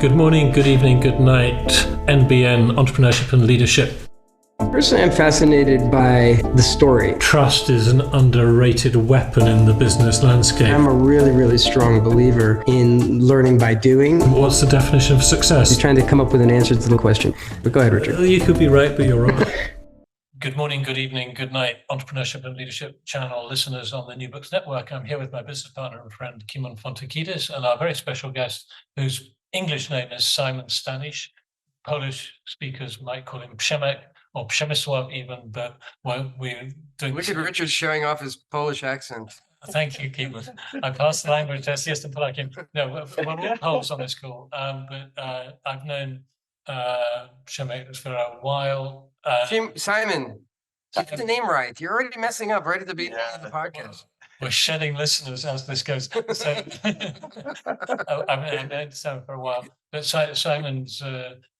Good morning, good evening, good night, NBN, Entrepreneurship and Leadership. Personally, I'm fascinated by the story. Trust is an underrated weapon in the business landscape. I'm a really, really strong believer in learning by doing. What's the definition of success? You're trying to come up with an answer to the question. But go ahead, Richard. You could be right, but you're wrong. Good morning, good evening, good night, Entrepreneurship and Leadership channel listeners on the New Books Network. I'm here with my business partner and friend, Kimon and our very special guest, whose English name is Simon Stanisz. Polish speakers might call him Przemek or Przemysław even, but we're doing... Look at Richard showing off his Polish accent. Thank you, Kimon. I passed the language test. Yes, no, we're all Poles on this call, but I've known Przemek for a while. Simon, keep the name right. You're already messing up right at the beginning of the podcast. We're shedding listeners as this goes. So I've known Simon for a while, but Simon's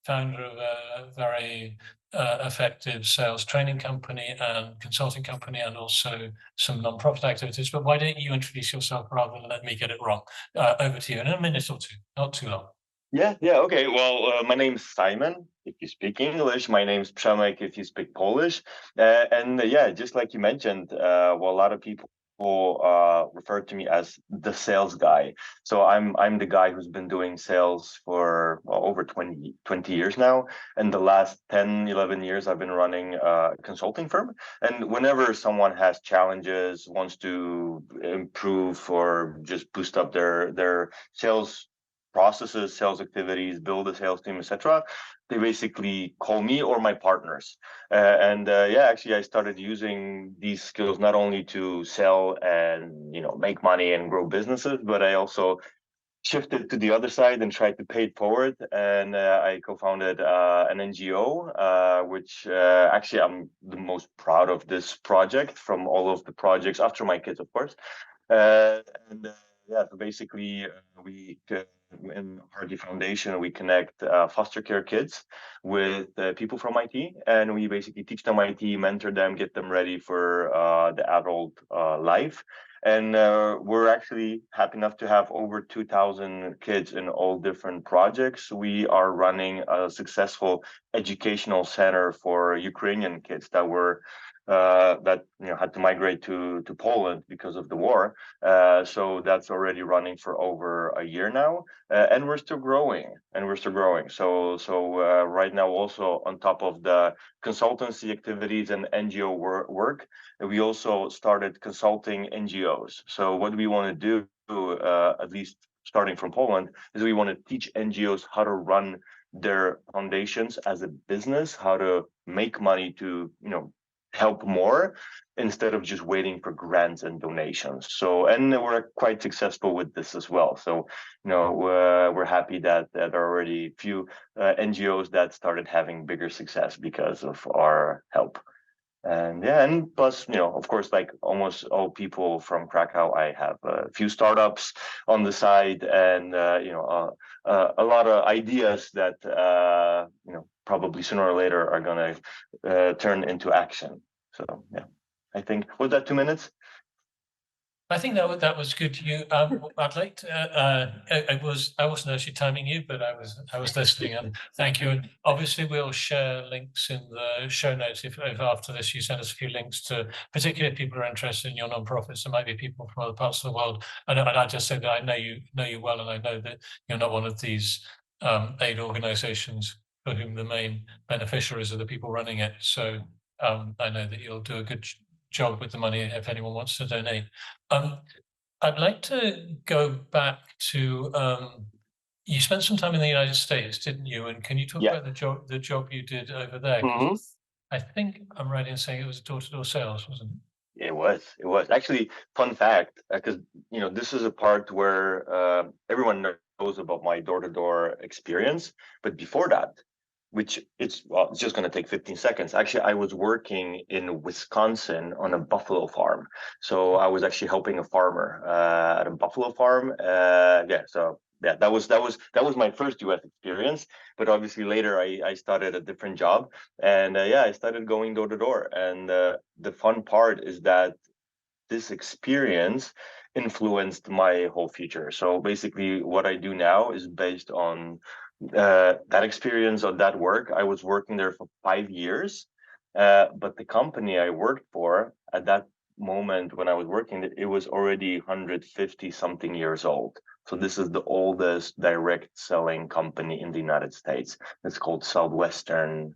founder of a very effective sales training company and consulting company, and also some non-profit activities. But why don't you introduce yourself rather than let me get it wrong? Over to you in a minute or two, not too long. Yeah, okay. Well, my name's Simon, if you speak English. My name's Przemek, if you speak Polish. Just like you mentioned, a lot of people refer to me as the sales guy. So I'm the guy who's been doing sales for over 20 years now. And the last 10, 11 years, I've been running a consulting firm. And whenever someone has challenges, wants to improve or just boost up their sales processes, sales activities, build a sales team, etc., they basically call me or my partners. Actually, I started using these skills not only to sell and make money and grow businesses, but I also shifted to the other side and tried to pay it forward. And I co-founded an NGO, which actually I'm the most proud of this project from all of the projects after my kids, of course. So basically, we in Hardy Foundation, we connect foster care kids with people from IT, and we basically teach them IT, mentor them, get them ready for the adult life. And we're actually happy enough to have over 2,000 kids in all different projects. We are running a successful educational center for Ukrainian kids that were had to migrate to Poland because of the war. So that's already running for over a year now, and we're still growing. So right now, also on top of the consultancy activities and NGO work, we also started consulting NGOs. So what we want to do, at least starting from Poland, is we want to teach NGOs how to run their foundations as a business, how to make money to help more instead of just waiting for grants and donations. So, and we're quite successful with this as well. So, we're happy that there are already a few NGOs that started having bigger success because of our help. And plus, of course, like almost all people from Krakow, I have a few startups on the side, and a lot of ideas that probably sooner or later are going to turn into action. So I think, was that 2 minutes? I think that was good. I'd like to. I wasn't actually timing you, but I was listening, and thank you. And obviously, we'll share links in the show notes if after this you send us a few links to particularly people who are interested in your nonprofits. There might be people from other parts of the world, and I just say that I know you well, and I know that you're not one of these aid organisations for whom the main beneficiaries are the people running it. So I know that you'll do a good job with the money if anyone wants to donate. I'd like to go back to you spent some time in the United States, didn't you? And can you talk about the job you did over there? Mm-hmm. I think I'm right in saying it was door-to-door sales, wasn't it? It was actually, fun fact, because this is a part where everyone knows about my door-to-door experience, but before that, which it's just going to take 15 seconds. Actually, I was working in Wisconsin on a buffalo farm. So I was actually helping a farmer at a buffalo farm. That was my first US experience. But obviously later I started a different job, and I started going door to door. And the fun part is that this experience influenced my whole future. So basically what I do now is based on that experience or that work, I was working there for 5 years. But the company I worked for at that moment when I was working, it was already 150 something years old. So this is the oldest direct selling company in the United States. It's called Southwestern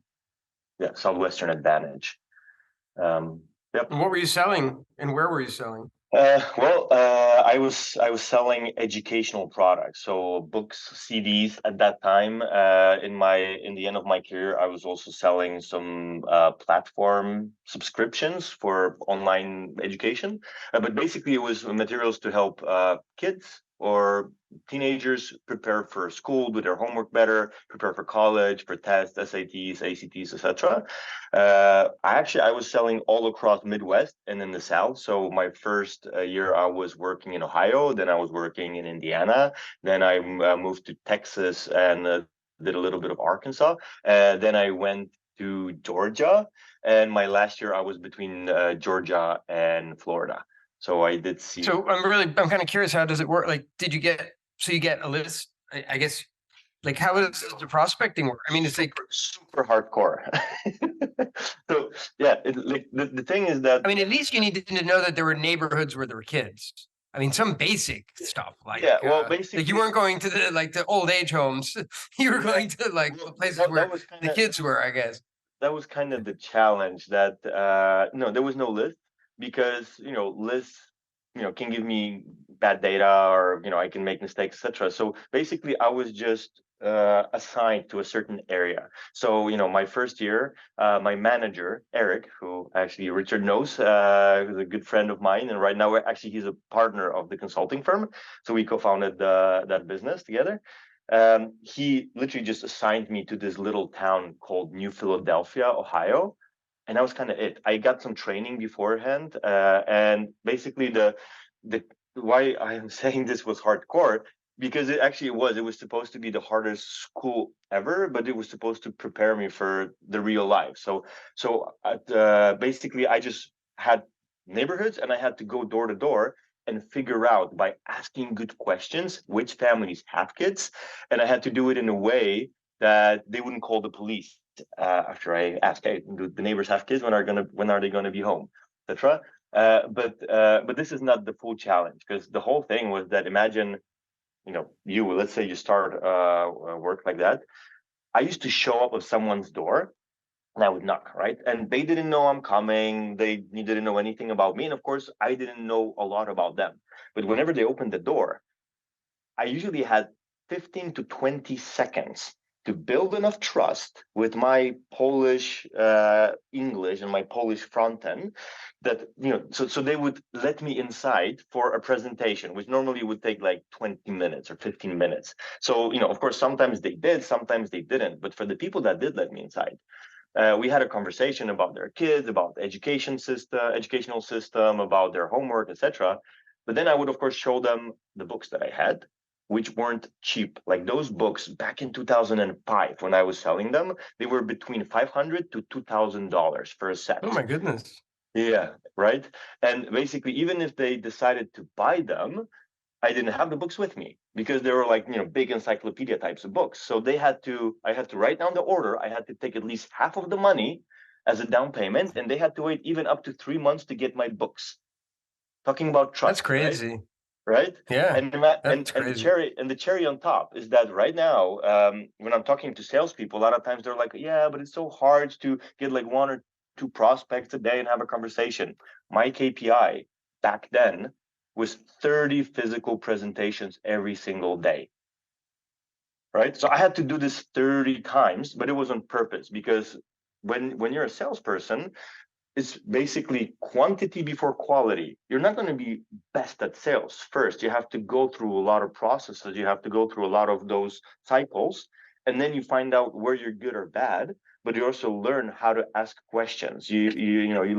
Advantage. Yep. And what were you selling and where were you selling? I was selling educational products, so books, CDs at that time. In the end of my career, I was also selling some platform subscriptions for online education. But basically, it was materials to help kids or teenagers prepare for school, do their homework better, prepare for college, for tests, SATs, ACTs, etc. I was selling all across Midwest and in the South. So my first year I was working in Ohio, then I was working in Indiana, then I moved to Texas and did a little bit of Arkansas. Then I went to Georgia, and my last year I was between Georgia and Florida. So I did see. So I'm kind of curious, how does it work? Like, you get a list, I guess, like how does the prospecting work? I mean, it's like super hardcore. So yeah, the thing is that, I mean, at least you need to know that there were neighborhoods where there were kids. I mean, some basic stuff like basically, like you weren't going to the old age homes. You were going to the places where the kids were, I guess. That was kind of the challenge, that no, there was no list, because lists can give me bad data, or I can make mistakes, etc. So basically I was just assigned to a certain area. So my first year, my manager Eric, who actually Richard knows, who's a good friend of mine, and right now he's a partner of the consulting firm, so we co-founded that business together. He literally just assigned me to this little town called New Philadelphia, Ohio. And that was kind of it. I got some training beforehand. And basically the why I am saying this was hardcore, because it was supposed to be the hardest school ever, but it was supposed to prepare me for the real life. So basically I just had neighborhoods, and I had to go door to door and figure out, by asking good questions, which families have kids. And I had to do it in a way that they wouldn't call the police after I asked, hey, do the neighbors have kids? When are they gonna be home, etc. But this is not the full challenge, because the whole thing was that, imagine, let's say you start work like that. I used to show up at someone's door, and I would knock, right? And they didn't know I'm coming. They didn't know anything about me. And of course, I didn't know a lot about them. But whenever they opened the door, I usually had 15 to 20 seconds to build enough trust with my Polish English and my Polish front end, that so they would let me inside for a presentation, which normally would take like 20 minutes or 15 minutes. So of course, sometimes they did, sometimes they didn't. But for the people that did let me inside, we had a conversation about their kids, about the educational system, about their homework, etc. But then I would, of course, show them the books that I had, which weren't cheap. Like those books back in 2005, when I was selling them, they were between $500 to $2,000 for a set. Oh my goodness. Yeah, right. And basically, even if they decided to buy them, I didn't have the books with me, because they were like, big encyclopedia types of books. So I had to write down the order. I had to take at least half of the money as a down payment, and they had to wait even up to 3 months to get my books. Talking about trust. That's crazy. Right? Yeah. And the cherry on top is that right now, when I'm talking to salespeople, a lot of times they're like, yeah, but it's so hard to get like 1 or 2 prospects a day and have a conversation. My KPI back then was 30 physical presentations every single day. Right? So I had to do this 30 times, but it was on purpose, because when you're a salesperson, it's basically quantity before quality. You're not going to be best at sales first. You have to go through a lot of processes. You have to go through a lot of those cycles, and then you find out where you're good or bad. But you also learn how to ask questions. You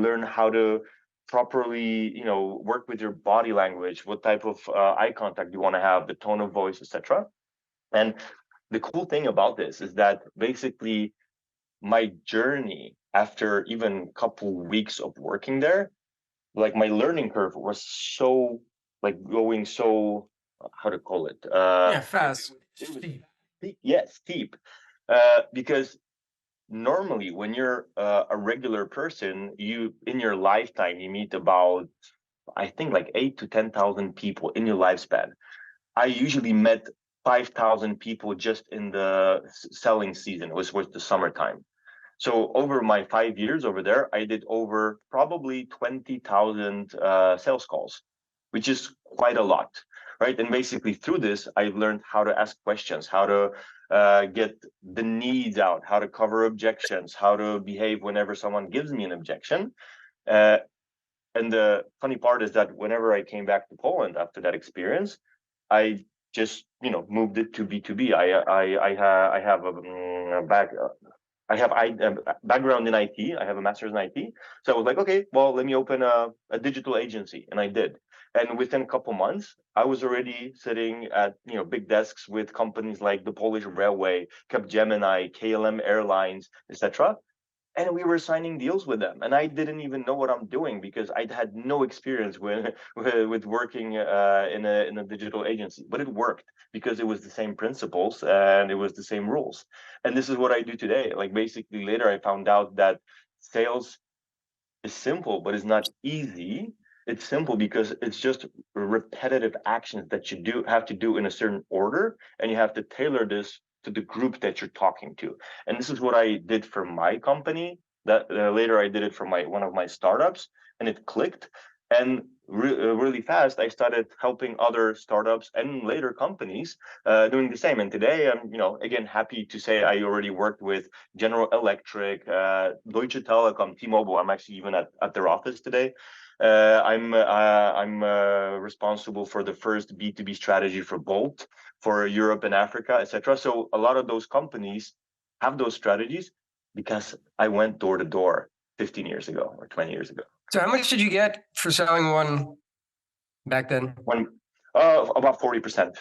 learn how to properly work with your body language, what type of eye contact you want to have, the tone of voice, etc. And the cool thing about this is that basically my journey, after even a couple weeks of working there, like my learning curve was so, like, going so, how to call it, fast. steep, because normally when you're a regular person, you in your lifetime you meet about, I think, like 8 to 10,000 people in your lifespan. I usually met 5,000 people just in the selling season, which was the summertime. So over my 5 years over there, I did over probably 20,000 sales calls, which is quite a lot, right? And basically through this, I've learned how to ask questions, how to get the needs out, how to cover objections, how to behave whenever someone gives me an objection. Uh, and the funny part is that whenever I came back to Poland after that experience, I just moved it to B2B. I have a background in IT. I have a master's in IT. So I was like, okay, well, let me open a digital agency, and I did. And within a couple months, I was already sitting at big desks with companies like the Polish Railway, Capgemini, KLM Airlines, etc. And we were signing deals with them, and I didn't even know what I'm doing because I'd had no experience with working in a digital agency. But it worked because it was the same principles and it was the same rules. And this is what I do today. Like, basically later I found out that sales is simple, but it's not easy. It's simple because it's just repetitive actions that you have to do in a certain order, and you have to tailor this to the group that you're talking to. And this is what I did for my company. That later I did it for one of my startups, and it clicked. And really fast, I started helping other startups and later companies doing the same. And today, I'm again happy to say I already worked with General Electric, Deutsche Telekom, T-Mobile. I'm actually even at their office today. I'm responsible for the first B2B strategy for Bolt for Europe and Africa, etc. So a lot of those companies have those strategies because I went door to door 15 years ago or 20 years ago. So how much did you get for selling one back then? When about 40%.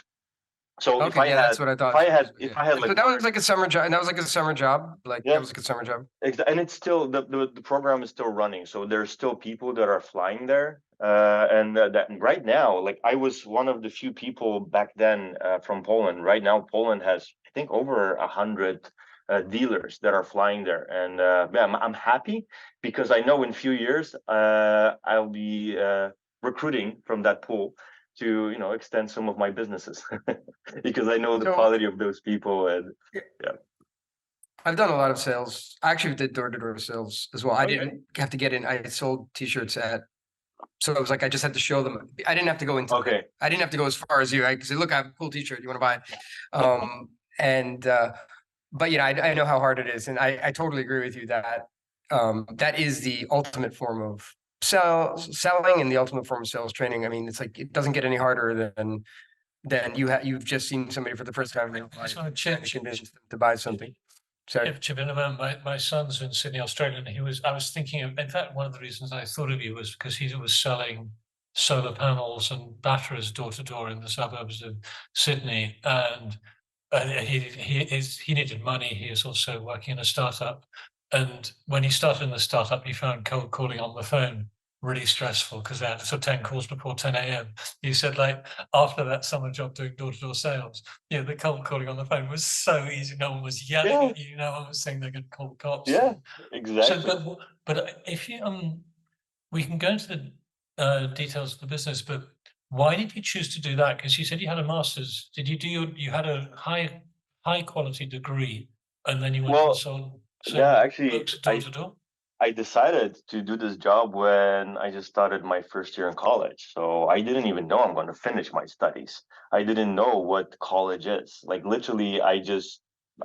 So Okay, yeah, that's what I thought. if I had like, so that was like a summer job. That was like a summer job. Like Yeah. that was like a summer job. And it's still the program is still running, so there's still people that are flying there. And that right now, like, I was one of the few people back then from Poland. Right now, Poland has, I think, over 100 dealers that are flying there, and I'm happy because I know in a few years I'll be recruiting from that pool to extend some of my businesses because I know the So- quality of those people. And yeah. I've done a lot of sales. I actually did door-to-door sales as well. I Okay. didn't have to get in. I sold t-shirts so it was like I just had to show them. I didn't have to go into Okay. I didn't have to go as far as you. I could say, look, I have a cool t-shirt. You want to buy it? But I know how hard it is. And I totally agree with you that that is the ultimate form of selling and the ultimate form of sales training. I mean, it's like, it doesn't get any harder than you've just seen somebody for the first time and I just want to trying to convince them to buy something. So chip in a moment. My son's in Sydney, Australia, and I was thinking of, in fact, one of the reasons I thought of you was because he was selling solar panels and batteries door to door in the suburbs of Sydney, and he needed money. He is also working in a startup, and when he started in the startup, he found cold calling on the phone really stressful because they had 10 calls before 10 a.m. He said, like, after that summer job doing door-to-door sales, the cold calling on the phone was so easy. No one was yelling at you. No one was saying they're going to call the cops. Yeah, exactly. So, but if you we can go into the details of the business, but why did you choose to do that? Because you said you had a master's. Did you you had a high quality degree, and then you went and sold actually, books door to door? I decided to do this job when I just started my first year in college. So I didn't even know I'm going to finish my studies. I didn't know what college is. Like, literally, I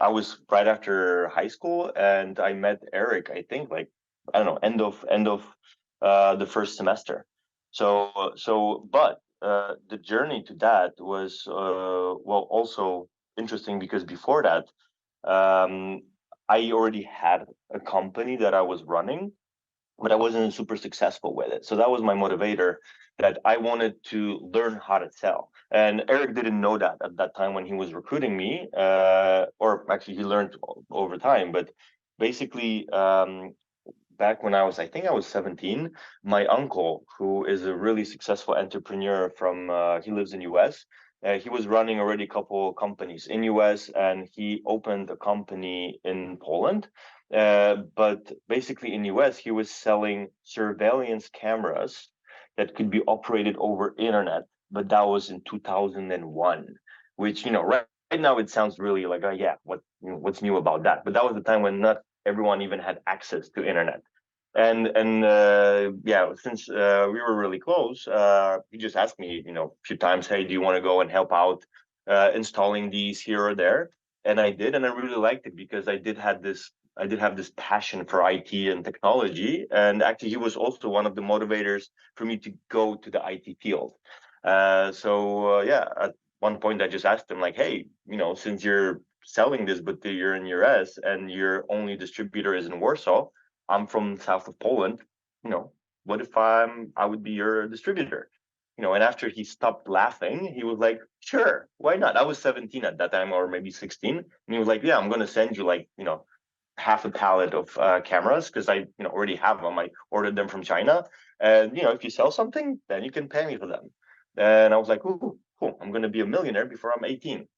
was right after high school, and I met Eric, I think, like, I don't know, end of the first semester. But the journey to that was also interesting because before that, um, I already had a company that I was running, but I wasn't super successful with it. So that was my motivator, that I wanted to learn how to sell. And Eric didn't know that at that time when he was recruiting me, or actually he learned over time. But basically, back when I think I was 17, my uncle, who is a really successful entrepreneur he lives in US, He was running already a couple of companies in US, and he opened a company in Poland. But basically in US, he was selling surveillance cameras that could be operated over internet. But that was in 2001, which, right now it sounds really like, yeah, what's new about that? But that was the time when not everyone even had access to internet. And yeah, since we were really close, he just asked me, a few times, hey, do you want to go and help out installing these here or there? And I did, and I really liked it because I did have this passion for IT and technology. And actually, he was also one of the motivators for me to go to the IT field. So yeah, at one point I just asked him like, hey, since you're selling this, but you're in US and your only distributor is in Warsaw. I'm from south of Poland. What if I would be your distributor? And after he stopped laughing, he was like, sure, why not? I was 17 at that time, or maybe 16. And he was like, yeah, I'm gonna send you like, half a pallet of cameras because I, already have them. I ordered them from China. And if you sell something, then you can pay me for them. And I was like, ooh, cool, I'm gonna be a millionaire before I'm 18.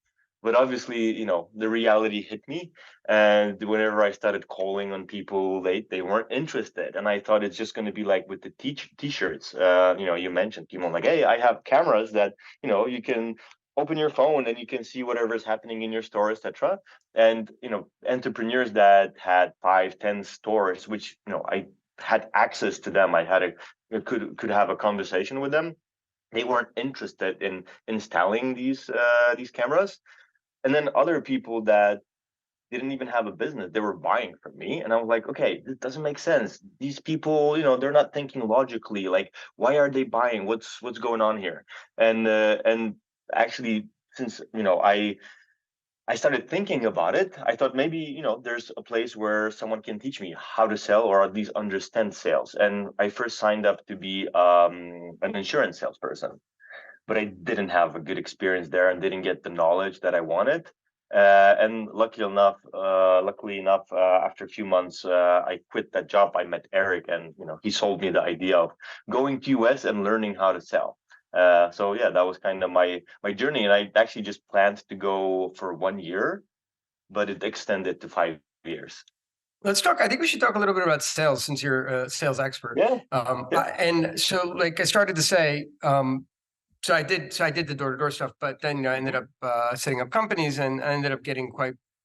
But obviously, the reality hit me. And whenever I started calling on people, they weren't interested. And I thought it's just going to be like with the t-shirts. You mentioned, Kimon, like, hey, I have cameras that, you can open your phone and you can see whatever's happening in your store, etc. And, entrepreneurs that had 5-10 stores, which, I had access to them. I had could have a conversation with them. They weren't interested in installing these cameras. And then other people that didn't even have a business, they were buying from me. And I was like, okay, this doesn't make sense. These people, they're not thinking logically. Like, why are they buying? What's going on here? And actually, since I started thinking about it, I thought maybe there's a place where someone can teach me how to sell or at least understand sales. And I first signed up to be an insurance salesperson, but I didn't have a good experience there and didn't get the knowledge that I wanted. And luckily enough, after a few months, I quit that job. I met Eric, and he sold me the idea of going to US and learning how to sell. So yeah, that was kind of my journey, and I actually just planned to go for 1 year, but it extended to 5 years. Let's talk. I think we should talk a little bit about sales since you're a sales expert. Yeah. And so, like I started to say, so I did the door-to-door stuff, but then I ended up setting up companies, and I ended up getting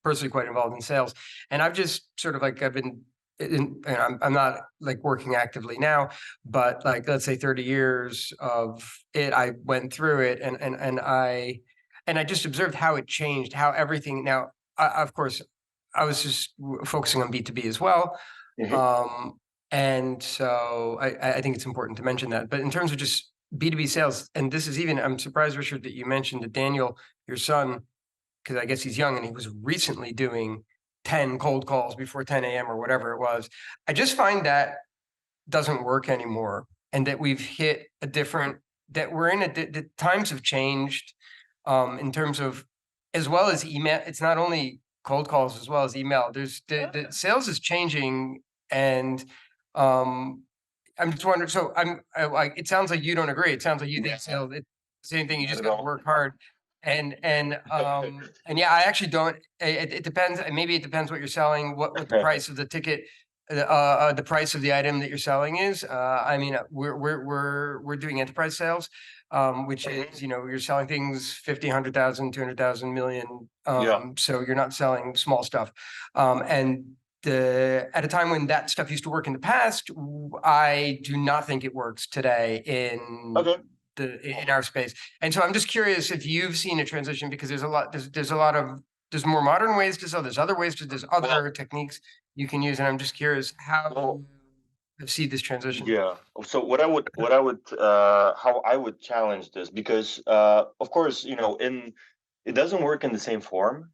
personally quite involved in sales. And I've just sort of like I've been, and I'm not like working actively now, but like let's say 30 years of it, I went through it, and I just observed how it changed, how everything. Now, of course, I was just focusing on B2B as well. And so I think it's important to mention that. But in terms of just B2B sales, and this is even, I'm surprised, Richard, that you mentioned that Daniel, your son, because I guess he's young and he was recently doing 10 cold calls before 10 a.m. or whatever it was. I just find that doesn't work anymore, and that we've hit a different, that we're in the times have changed in terms of, as well as email. It's not only cold calls as well as email. There's the sales is changing, and I'm just wondering. So like, it sounds like you don't agree. It sounds like you think sales, it's the same thing. You just got to work hard. And yeah, I actually don't. It depends. Maybe it depends what you're selling, what the price of the ticket, the price of the item that you're selling is. I mean, we're doing enterprise sales, which is, you're selling things 50, 100,000, 200,000, million. So you're not selling small stuff. And at a time when that stuff used to work in the past, I do not think it works today in our space. And so I'm just curious if you've seen a transition, because there's there's more modern ways to sell. There's other ways there's other techniques you can use. And I'm just curious how you see this transition. Yeah. So how I would challenge this, because of course, it doesn't work in the same form,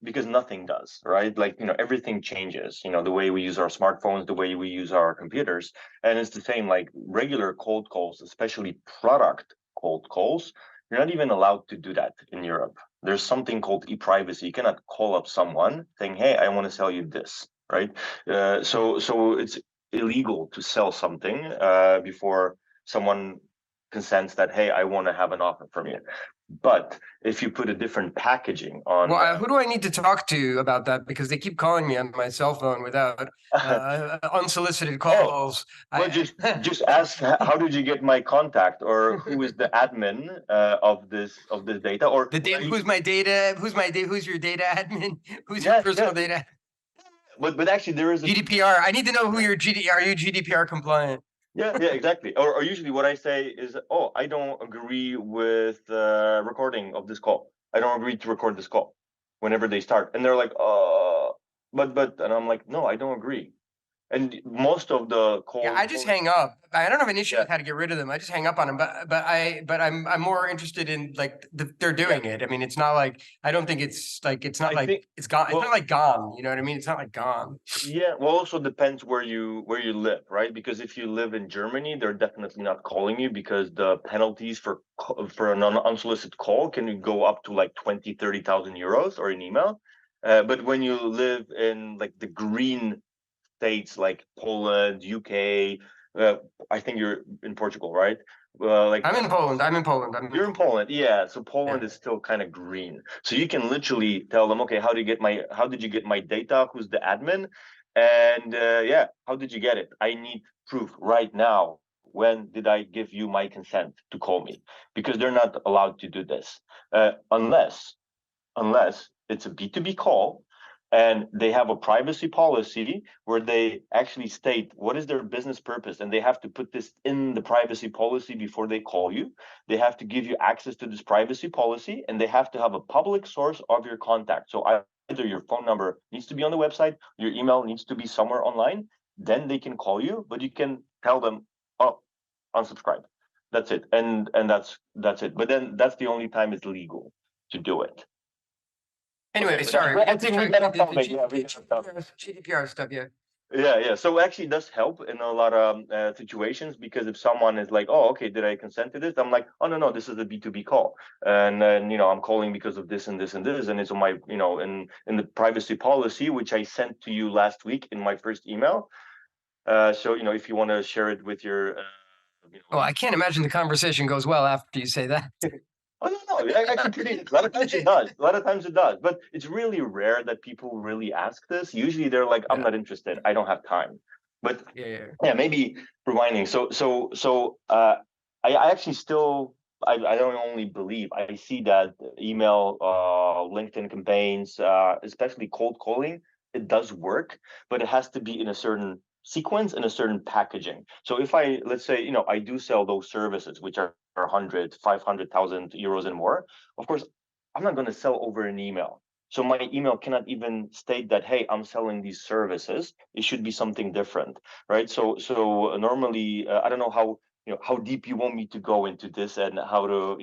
because nothing does, right? Like, everything changes, the way we use our smartphones, the way we use our computers. And it's the same, like regular cold calls, especially product cold calls. You're not even allowed to do that in Europe. There's something called e-privacy. You cannot call up someone saying, hey, I want to sell you this, right? So it's illegal to sell something before someone consents that, hey, I want to have an offer from you. But if you put a different packaging on, Well, who do I need to talk to about that? Because they keep calling me on my cell phone without unsolicited calls. well, just ask, how did you get my contact, or who is the admin of this data, or who's my data? Who's your data admin? Who's your Yes, personal yes. data? But actually there is a GDPR. I need to know who your are you GDPR compliant? yeah, exactly. Or usually what I say is, oh, I don't agree with recording of this call. I don't agree to record this call whenever they start. And they're like, but, and I'm like, no, I don't agree. And most of the calls. Yeah, I just hang up. I don't have an issue Yeah. with how to get rid of them. I just hang up on them. But I'm more interested in like they're doing it. I mean, it's not like I don't think it's like it's not I like think- it's gone. It's well- not like gone. You know what I mean? It's not like gone. Yeah, well, also depends where you live, right? Because if you live in Germany, they're definitely not calling you, because the penalties for an unsolicited call can go up to like 20,000-30,000 euros or an email. But when you live in like the green states like Poland, UK, I think you're in Portugal, right? Like I'm in Poland. you're in Poland, yeah. So Poland Yeah. is still kind of green. So you can literally tell them, okay, how did you get my data? Who's the admin? And yeah, how did you get it? I need proof right now. When did I give you my consent to call me? Because they're not allowed to do this unless it's a B2B call and they have a privacy policy where they actually state what is their business purpose, and they have to put this in the privacy policy before they call you. They have to give you access to this privacy policy, and they have to have a public source of your contact. So either your phone number needs to be on the website, your email needs to be somewhere online, then they can call you, but you can tell them, oh, unsubscribe. That's it. And that's it. But then that's the only time it's legal to do it. Anyway, Okay, sorry. I think we got off topic. Yeah, we got off topic. GDPR stuff. Yeah. Yeah. So actually, it does help in a lot of situations, because if someone is like, "Oh, okay, did I consent to this?" I'm like, "Oh, no, this is a B2B call, and then I'm calling because of this and this and this, and it's on my in the privacy policy, which I sent to you last week in my first email. So if you want to share it with your, Well, I can't imagine the conversation goes well after you say that. Oh no, actually, a lot of times it does. A lot of times it does, but it's really rare that people really ask this. Usually, they're like, "I'm not interested. I don't have time." But Yeah. maybe rewinding. I actually still, I don't only believe, I see that email, LinkedIn campaigns, especially cold calling, it does work, but it has to be in a certain sequence and a certain packaging. So if let's say, I do sell those services, which are 100, 500,000 euros and more, of course, I'm not going to sell over an email. So my email cannot even state that, hey, I'm selling these services. It should be something different, right? So normally, I don't know how deep you want me to go into this and how to,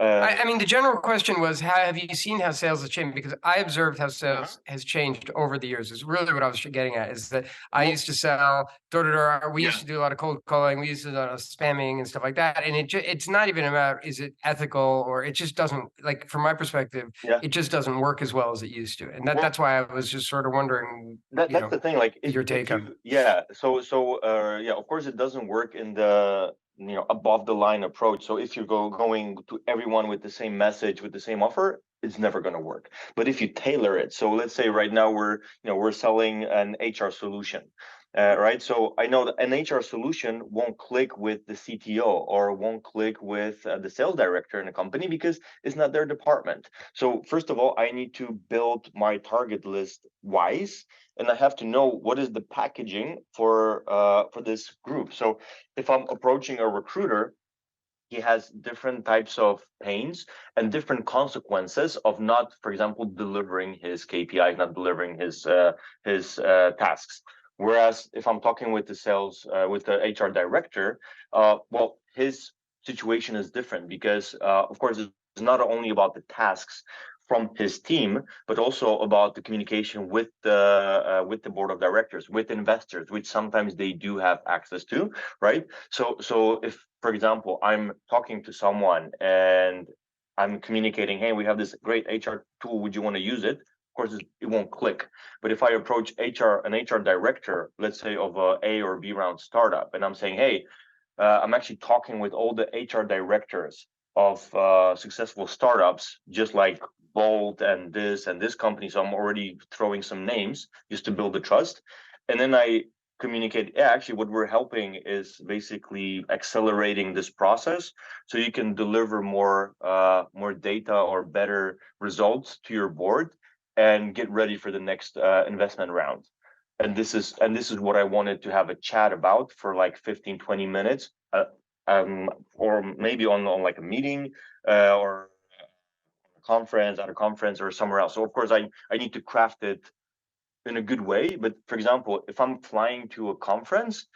I mean, the general question was, have you seen how sales has changed? Because I observed how sales has changed over the years. Is really what I was getting at. Is that I used to sell door to door. We used to do a lot of cold calling. We used to do a lot of spamming and stuff like that. And it's not even about is it ethical, or it just doesn't, like, from my perspective, it just doesn't work as well as it used to. And that's why I was just sort of wondering. That's the thing. Like your take on. Yeah. So of course it doesn't work in the above the line approach. So if you're going to everyone with the same message, with the same offer, it's never going to work. But if you tailor it, so let's say right now we're selling an HR solution, right? So I know that an HR solution won't click with the CTO or won't click with the sales director in a company, because it's not their department. So first of all, I need to build my target list wise, and I have to know what is the packaging for this group. So if I'm approaching a recruiter, he has different types of pains and different consequences of not, for example, delivering his KPIs, not delivering his tasks. Whereas if I'm talking with with the HR director, well, his situation is different, because of course it's not only about the tasks from his team, but also about the communication with the board of directors, with investors, which sometimes they do have access to, right? So if, for example, I'm talking to someone and I'm communicating, hey, we have this great HR tool, would you want to use it? Of course, it won't click. But if I approach an HR director, let's say of a or B round startup, and I'm saying, hey, I'm actually talking with all the HR directors of successful startups, just like Bolt and this company. So I'm already throwing some names just to build the trust. And then I communicate, yeah, actually what we're helping is basically accelerating this process so you can deliver more data or better results to your board and get ready for the next investment round. And this is what I wanted to have a chat about for like 15-20 minutes, or maybe on like a meeting or a conference, at a conference or somewhere else. So of course I need to craft it in a good way. But for example, if I'm flying to a conference,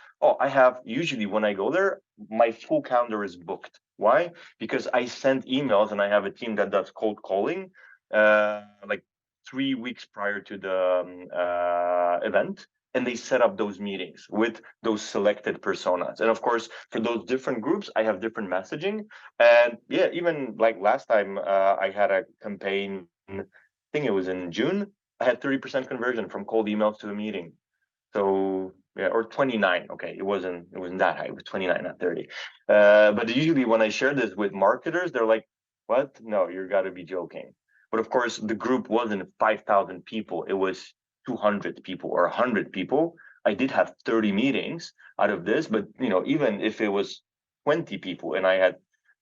I have usually when I go there, my full calendar is booked. Why? Because I send emails and I have a team that does cold calling like 3 weeks prior to the event. And they set up those meetings with those selected personas. And of course, for those different groups, I have different messaging. And yeah, even like last time I had a campaign, I think it was in June, I had 30% conversion from cold emails to a meeting. So yeah, or 29. Okay, it wasn't that high. It was 29, not 30. But usually when I share this with marketers, they're like, "What? No, you got to be joking." But of course, the group wasn't 5,000 people. It was 200 people or 100 people. I did have 30 meetings out of this, but even if it was 20 people and I had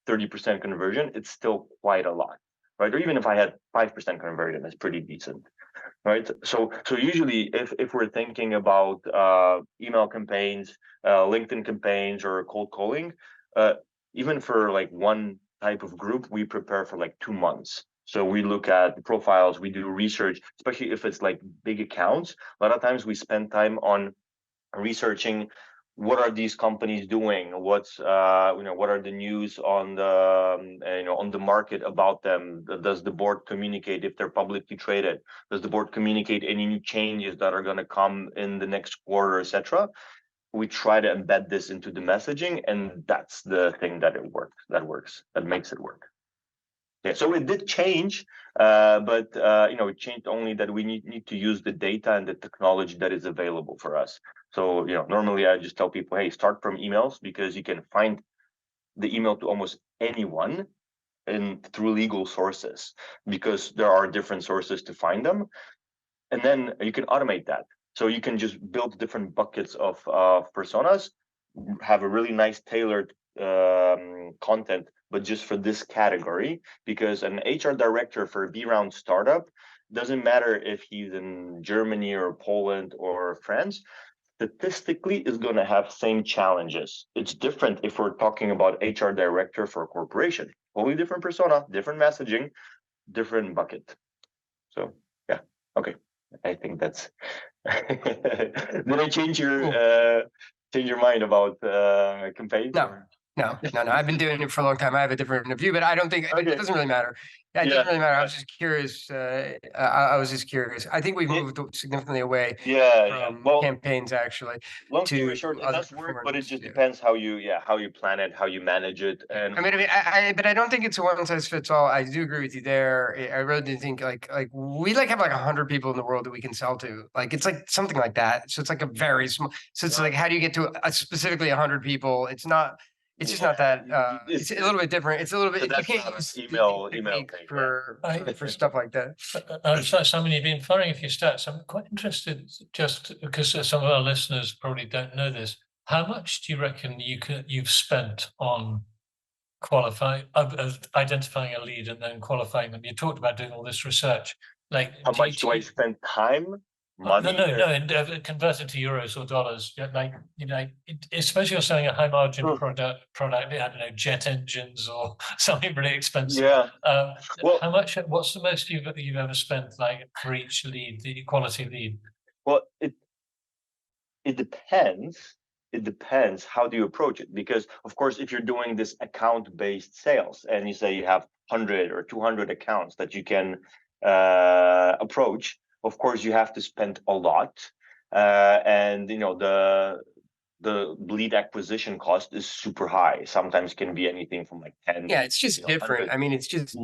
30% conversion, it's still quite a lot, right? Or even if I had 5% conversion, that's pretty decent. Right. So usually if we're thinking about email campaigns, LinkedIn campaigns, or cold calling, even for like one type of group, we prepare for like 2 months. So we look at profiles, we do research, especially if it's like big accounts. A lot of times we spend time on researching what are these companies doing, what's what are the news on the on the market about them. Does the board communicate if they're publicly traded? Does the board communicate any new changes that are going to come in the next quarter, etc.? We try to embed this into the messaging, and that's the thing that that makes it work. Yeah, so it did change, but it changed only that we need to use the data and the technology that is available for us. So normally I just tell people, hey, start from emails, because you can find the email to almost anyone and through legal sources, because there are different sources to find them, and then you can automate that. So you can just build different buckets of personas, have a really nice tailored content, but just for this category, because an HR director for a B-round startup, doesn't matter if he's in Germany or Poland or France, statistically is going to have same challenges. It's different if we're talking about HR director for a corporation. Totally different persona, different messaging, different bucket. So yeah, okay. I think that's did I change your mind about campaigns? No. I've been doing it for a long time. I have a different view, but I don't think it doesn't really matter. Yeah, it doesn't really matter. I was just curious. I was just curious. I think we've moved significantly away from Well, campaigns, actually. Long story short, it does work, but it just depends how you plan it, how you manage it. And but I don't think it's a one size fits all. I do agree with you there. I really do think like we have like 100 people in the world that we can sell to. Like it's like something like that. So it's like a very small. So it's like, how do you get to specifically 100 people? It's not. It's just not that. It's a little bit different. It's a little bit. You can't use email for stuff like that. Simon, you've been firing a few stats. I'm quite interested, just because some of our listeners probably don't know this. How much do you reckon you've spent on qualifying, identifying a lead and then qualifying them? You talked about doing all this research. Like, how much do I spend time? Money? No, and converted to euros or dollars. Like, especially you're selling a high margin product. I don't know, jet engines or something really expensive. Yeah. Well, how much? What's the most you've ever spent, like, for each lead, the quality lead? Well, it depends. It depends how do you approach it, because of course, if you're doing this account-based sales and you say you have 100 or 200 accounts that you can approach, of course you have to spend a lot, and the lead acquisition cost is super high. Sometimes can be anything from like 10. Yeah, it's just different. 100. I mean, it's just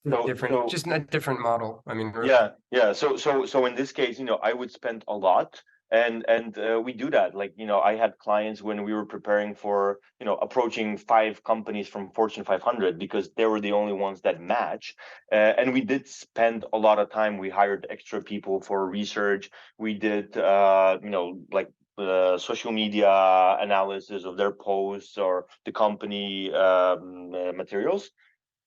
different. Just a different model. I mean, really. Yeah. So in this case, I would spend a lot, And we do that. Like, I had clients when we were preparing for, approaching 5 companies from Fortune 500 because they were the only ones that match. And we did spend a lot of time. We hired extra people for research. We did, like social media analysis of their posts or the company materials,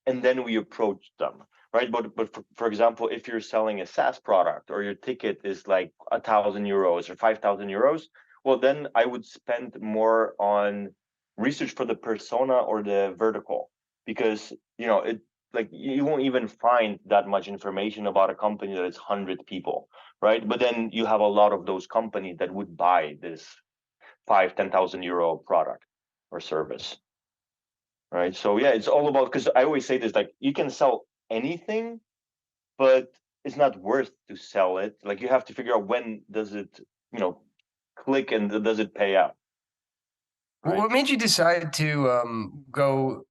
and then we approach them, right? But for example, if you're selling a SaaS product or your ticket is like 1,000 euros or 5,000 euros, well, then I would spend more on research for the persona or the vertical, because it, like, you won't even find that much information about a company that is 100 people, right? But then you have a lot of those companies that would buy this 5-10,000 euro product or service. Right. So yeah, it's all about, because I always say this, like, you can sell anything, but it's not worth to sell it. Like, you have to figure out when does it, click, and does it pay out. Right? What made you decide to go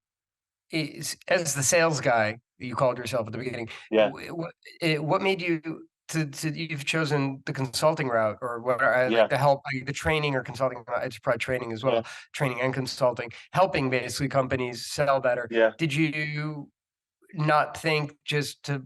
as the sales guy that you called yourself at the beginning? Yeah. What made you to you've chosen the consulting route, or what Yeah. like the help, like the training or consulting? It's probably training as well, Yeah. training and consulting, helping basically companies sell better. Yeah. Did you not think just to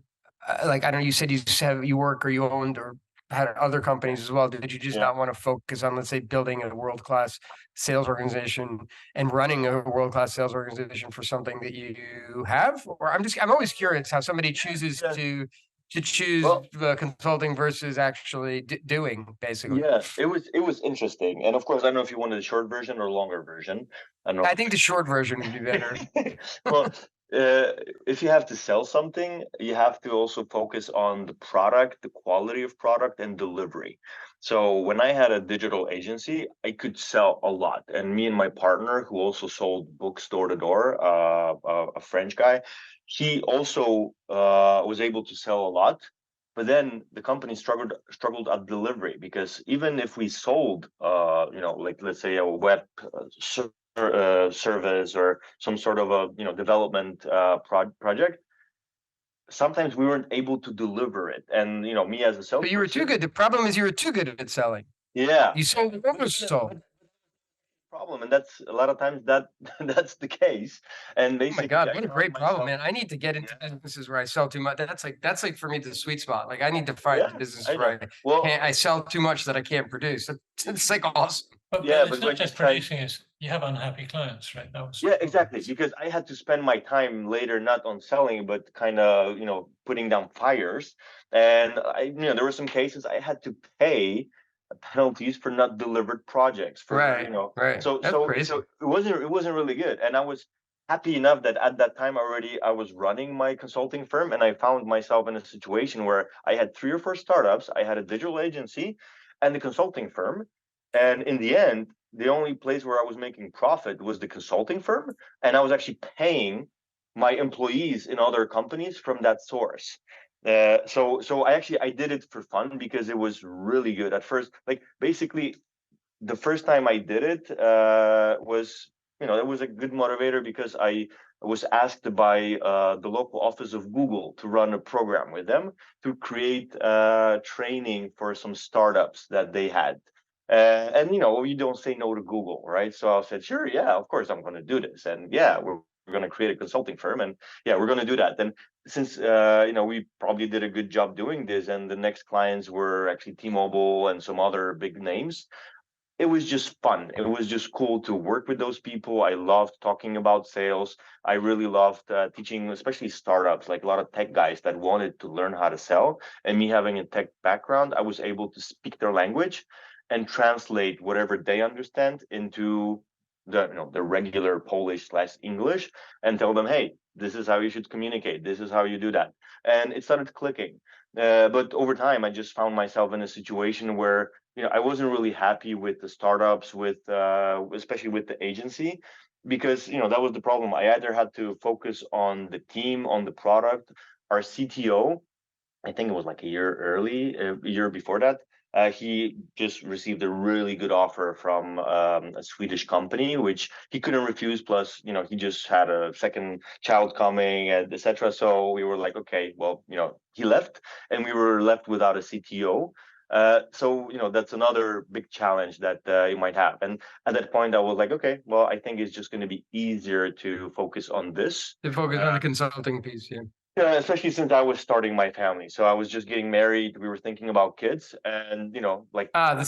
like, I don't know, you said you work or you owned or had other companies as well. Did you just Yeah. not want to focus on, let's say, building a world-class sales organization and running a world-class sales organization for something that you have? Or I'm always curious how somebody chooses Yeah. to choose Well, consulting versus actually doing, basically. yeah, it was interesting. And of course, I don't know if you wanted a short version or longer version. I don't know. I think the short version would be better. Well, if you have to sell something, you have to also focus on the product, the quality of product, and delivery. So when I had a digital agency, I could sell a lot. And me and my partner, who also sold books door to door, a French guy, he also was able to sell a lot. But then the company struggled at delivery, because even if we sold, like, let's say, a web service or some sort of a development project, sometimes we weren't able to deliver it. And me as a So you were too salesperson, good. The problem is you were too good at selling. yeah, You sold oversold. problem, and that's a lot of times that's the case. And Oh my basically, God, I what a found great problem, myself- man. I need to get into Yeah. businesses where I sell too much. That's like for me the sweet spot. Like, I need to find Yeah, businesses I know. where Well, I sell too much that I can't produce. It's like awesome. But yeah, it's but not when you just try, producing, it's you have unhappy clients, right? That was the yeah, problem. exactly, because I had to spend my time later not on selling, but kind of putting down fires. And there were some cases I had to pay penalties for not delivered projects, for Right, right. so That's so crazy. so it wasn't really good. And I was happy enough that at that time already I was running my consulting firm, and I found myself in a situation where I had 3 or 4 startups, I had a digital agency and the consulting firm. And in the end, the only place where I was making profit was the consulting firm, and I was actually paying my employees in other companies from that source. So I did it for fun because it was really good at first. Like, basically, the first time I did it was, it was a good motivator, because I was asked by the local office of Google to run a program with them to create training for some startups that they had. And you don't say no to Google, right? So I said, sure, yeah, of course I'm going to do this. And yeah, we're going to create a consulting firm, and yeah, we're going to do that. And since we probably did a good job doing this, and the next clients were actually T-Mobile and some other big names, it was just fun. It was just cool to work with those people. I loved talking about sales. I really loved teaching, especially startups, like a lot of tech guys that wanted to learn how to sell. And me having a tech background, I was able to speak their language and translate whatever they understand into the regular Polish/English, and tell them, hey, this is how you should communicate. This is how you do that. And it started clicking. But over time, I just found myself in a situation where I wasn't really happy with the startups, with especially with the agency, because that was the problem. I either had to focus on the team, on the product. Our CTO, I think it was like a year before that, he just received a really good offer from a Swedish company, which he couldn't refuse. Plus, he just had a second child coming, and etc. So we were like, okay, well, he left, and we were left without a CTO. So that's another big challenge that you might have. And at that point, I was like, okay, well, I think it's just going to be easier to focus on this. To focus on the consulting piece, yeah. Yeah, especially since I was starting my family. So I was just getting married. We were thinking about kids, and like The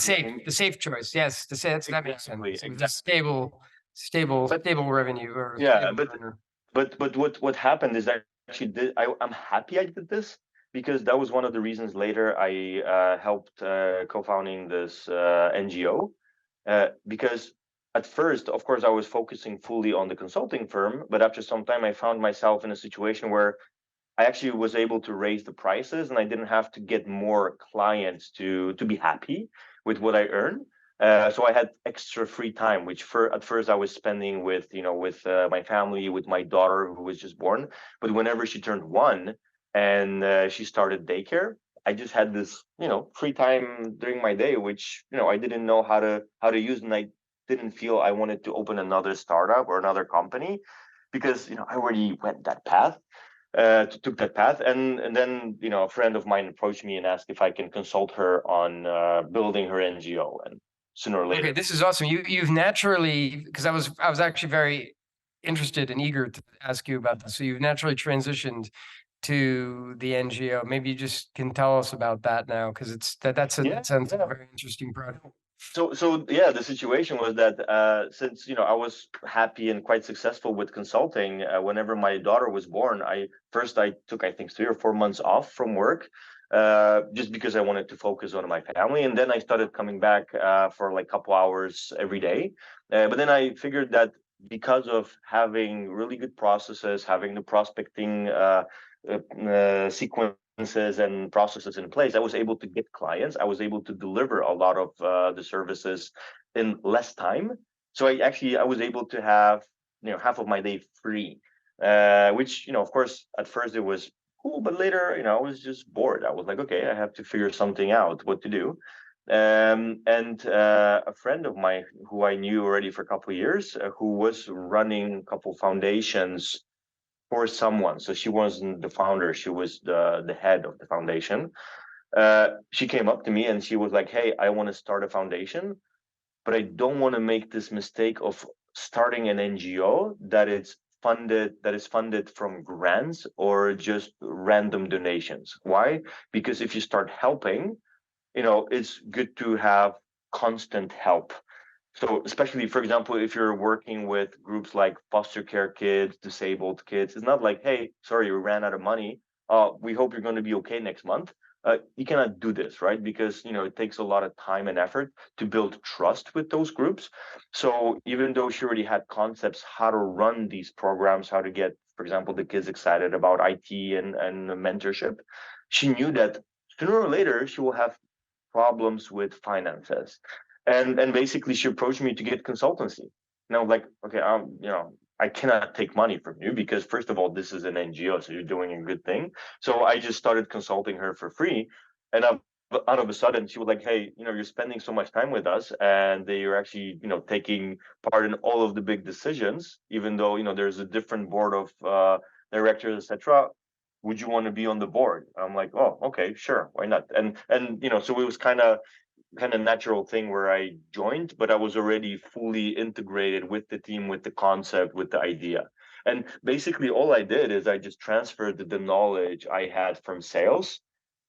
safe choice. Yes, that makes sense. Exactly, It was a exactly. stable revenue or Yeah, stable earner. but what happened is I actually I'm happy I did this, because that was one of the reasons later I helped co-founding this NGO, because at first, of course, I was focusing fully on the consulting firm, but after some time I found myself in a situation where I actually was able to raise the prices, and I didn't have to get more clients to be happy with what I earn. So I had extra free time, which at first I was spending with my family, with my daughter who was just born. But whenever she turned 1 and she started daycare, I just had this free time during my day, which I didn't know how to use, and I didn't feel I wanted to open another startup or another company, because I already went that path. Took that path, and then a friend of mine approached me and asked if I can consult her on building her NGO, and sooner or later. Okay, this is awesome. You've naturally, because I was actually very interested and eager to ask you about this. So you've naturally transitioned to the NGO. Maybe you just can tell us about that now, because that sounds like a very interesting project. So yeah, the situation was that since I was happy and quite successful with consulting, whenever my daughter was born, I took, I think, 3 or 4 months off from work, just because I wanted to focus on my family, and then I started coming back for like a couple hours every day. But then I figured that because of having really good processes, having the prospecting sequence and processes in place, I was able to get clients. I was able to deliver a lot of the services in less time. So I was able to have half of my day free, which of course at first it was cool, but later I was just bored. I was like, okay, I have to figure something out what to do. And a friend of mine who I knew already for a couple of years, who was running a couple foundations for someone. So she wasn't the founder; she was the head of the foundation. She came up to me and she was like, "Hey, I want to start a foundation, but I don't want to make this mistake of starting an NGO that is funded from grants or just random donations. Why? Because if you start helping, it's good to have constant help." So especially, for example, if you're working with groups like foster care kids, disabled kids, it's not like, hey, sorry, we ran out of money. We hope you're going to be okay next month. You cannot do this, right? Because it takes a lot of time and effort to build trust with those groups. So even though she already had concepts how to run these programs, how to get, for example, the kids excited about IT and mentorship, she knew that sooner or later she will have problems with finances. And basically she approached me to get consultancy. And I was like, okay, I cannot take money from you, because first of all, this is an NGO, so you're doing a good thing. So I just started consulting her for free. And out of a sudden she was like, hey, you're spending so much time with us, and you're actually, taking part in all of the big decisions, even though, there's a different board of directors, etc. Would you want to be on the board? I'm like, oh, okay, sure, why not? And so it was kind of natural thing where I joined, but I was already fully integrated with the team, with the concept, with the idea. And basically all I did is I just transferred the knowledge I had from sales,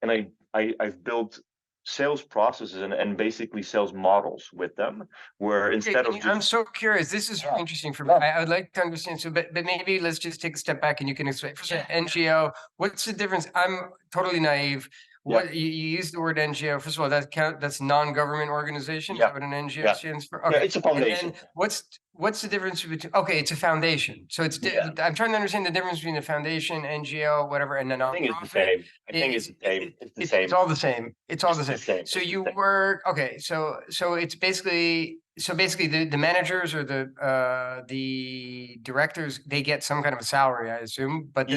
and I've built sales processes and basically sales models with them, where instead of I'm so curious. This is very interesting for me. I would like to understand. So, but maybe let's just take a step back and you can explain. For NGO, what's the difference? I'm totally naive. What you use the word NGO? First of all, that's non-government organization. Is that what an NGO stands for? Okay, it's a foundation. And then what's the difference between? Okay, it's a foundation. So I'm trying to understand the difference between a foundation, NGO, whatever, and a nonprofit. I think it's the same. It's all the same. It's all the same. So you work. Okay, so it's basically the managers or the directors, they get some kind of a salary, I assume, but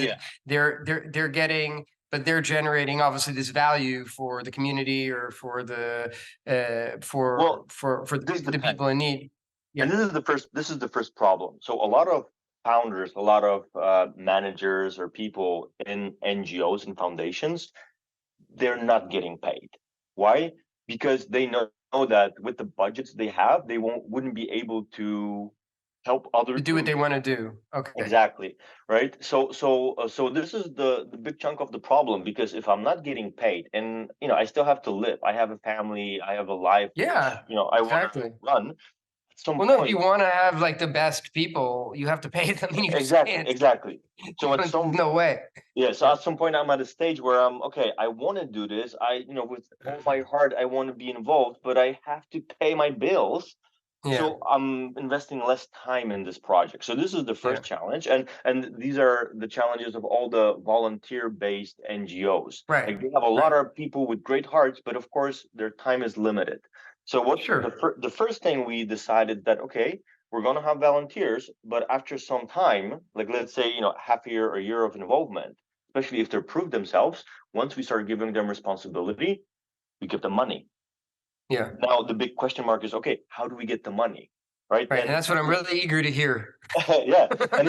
they're getting. But they're generating obviously this value for the community or for the the people in need. Yeah. And this is the first problem. So a lot of founders, a lot of managers or people in NGOs and foundations, they're not getting paid. Why? because they know that with the budgets they have, they wouldn't be able to help other To do what they groups. want to do. Okay. Exactly, right? So this is the big chunk of the problem, because if I'm not getting paid, and I still have to live, I have a family, I have a life, which Yeah, I want to exactly. run at some Well, no, if you point. want to have like the best people, you have to pay them, and you just Exactly, can't. exactly. So at some No way. Yeah, so Yeah. at some point I'm at a stage where I'm okay, I want to do this. With all my heart, I want to be involved, but I have to pay my bills. Yeah. So I'm investing less time in this project. So this is the Yeah. first challenge. And these are the challenges of all the volunteer-based NGOs. Right. Like, they have a lot of people with great hearts, but of course their time is limited. So Sure. the first thing we decided that, okay, we're going to have volunteers, but after some time, like let's say, half a year or a year of involvement, especially if they prove themselves, once we start giving them responsibility, we give them money. Yeah. Now the big question mark is, okay, how do we get the money? Right. Right. And that's what I'm really eager to hear. Yeah. And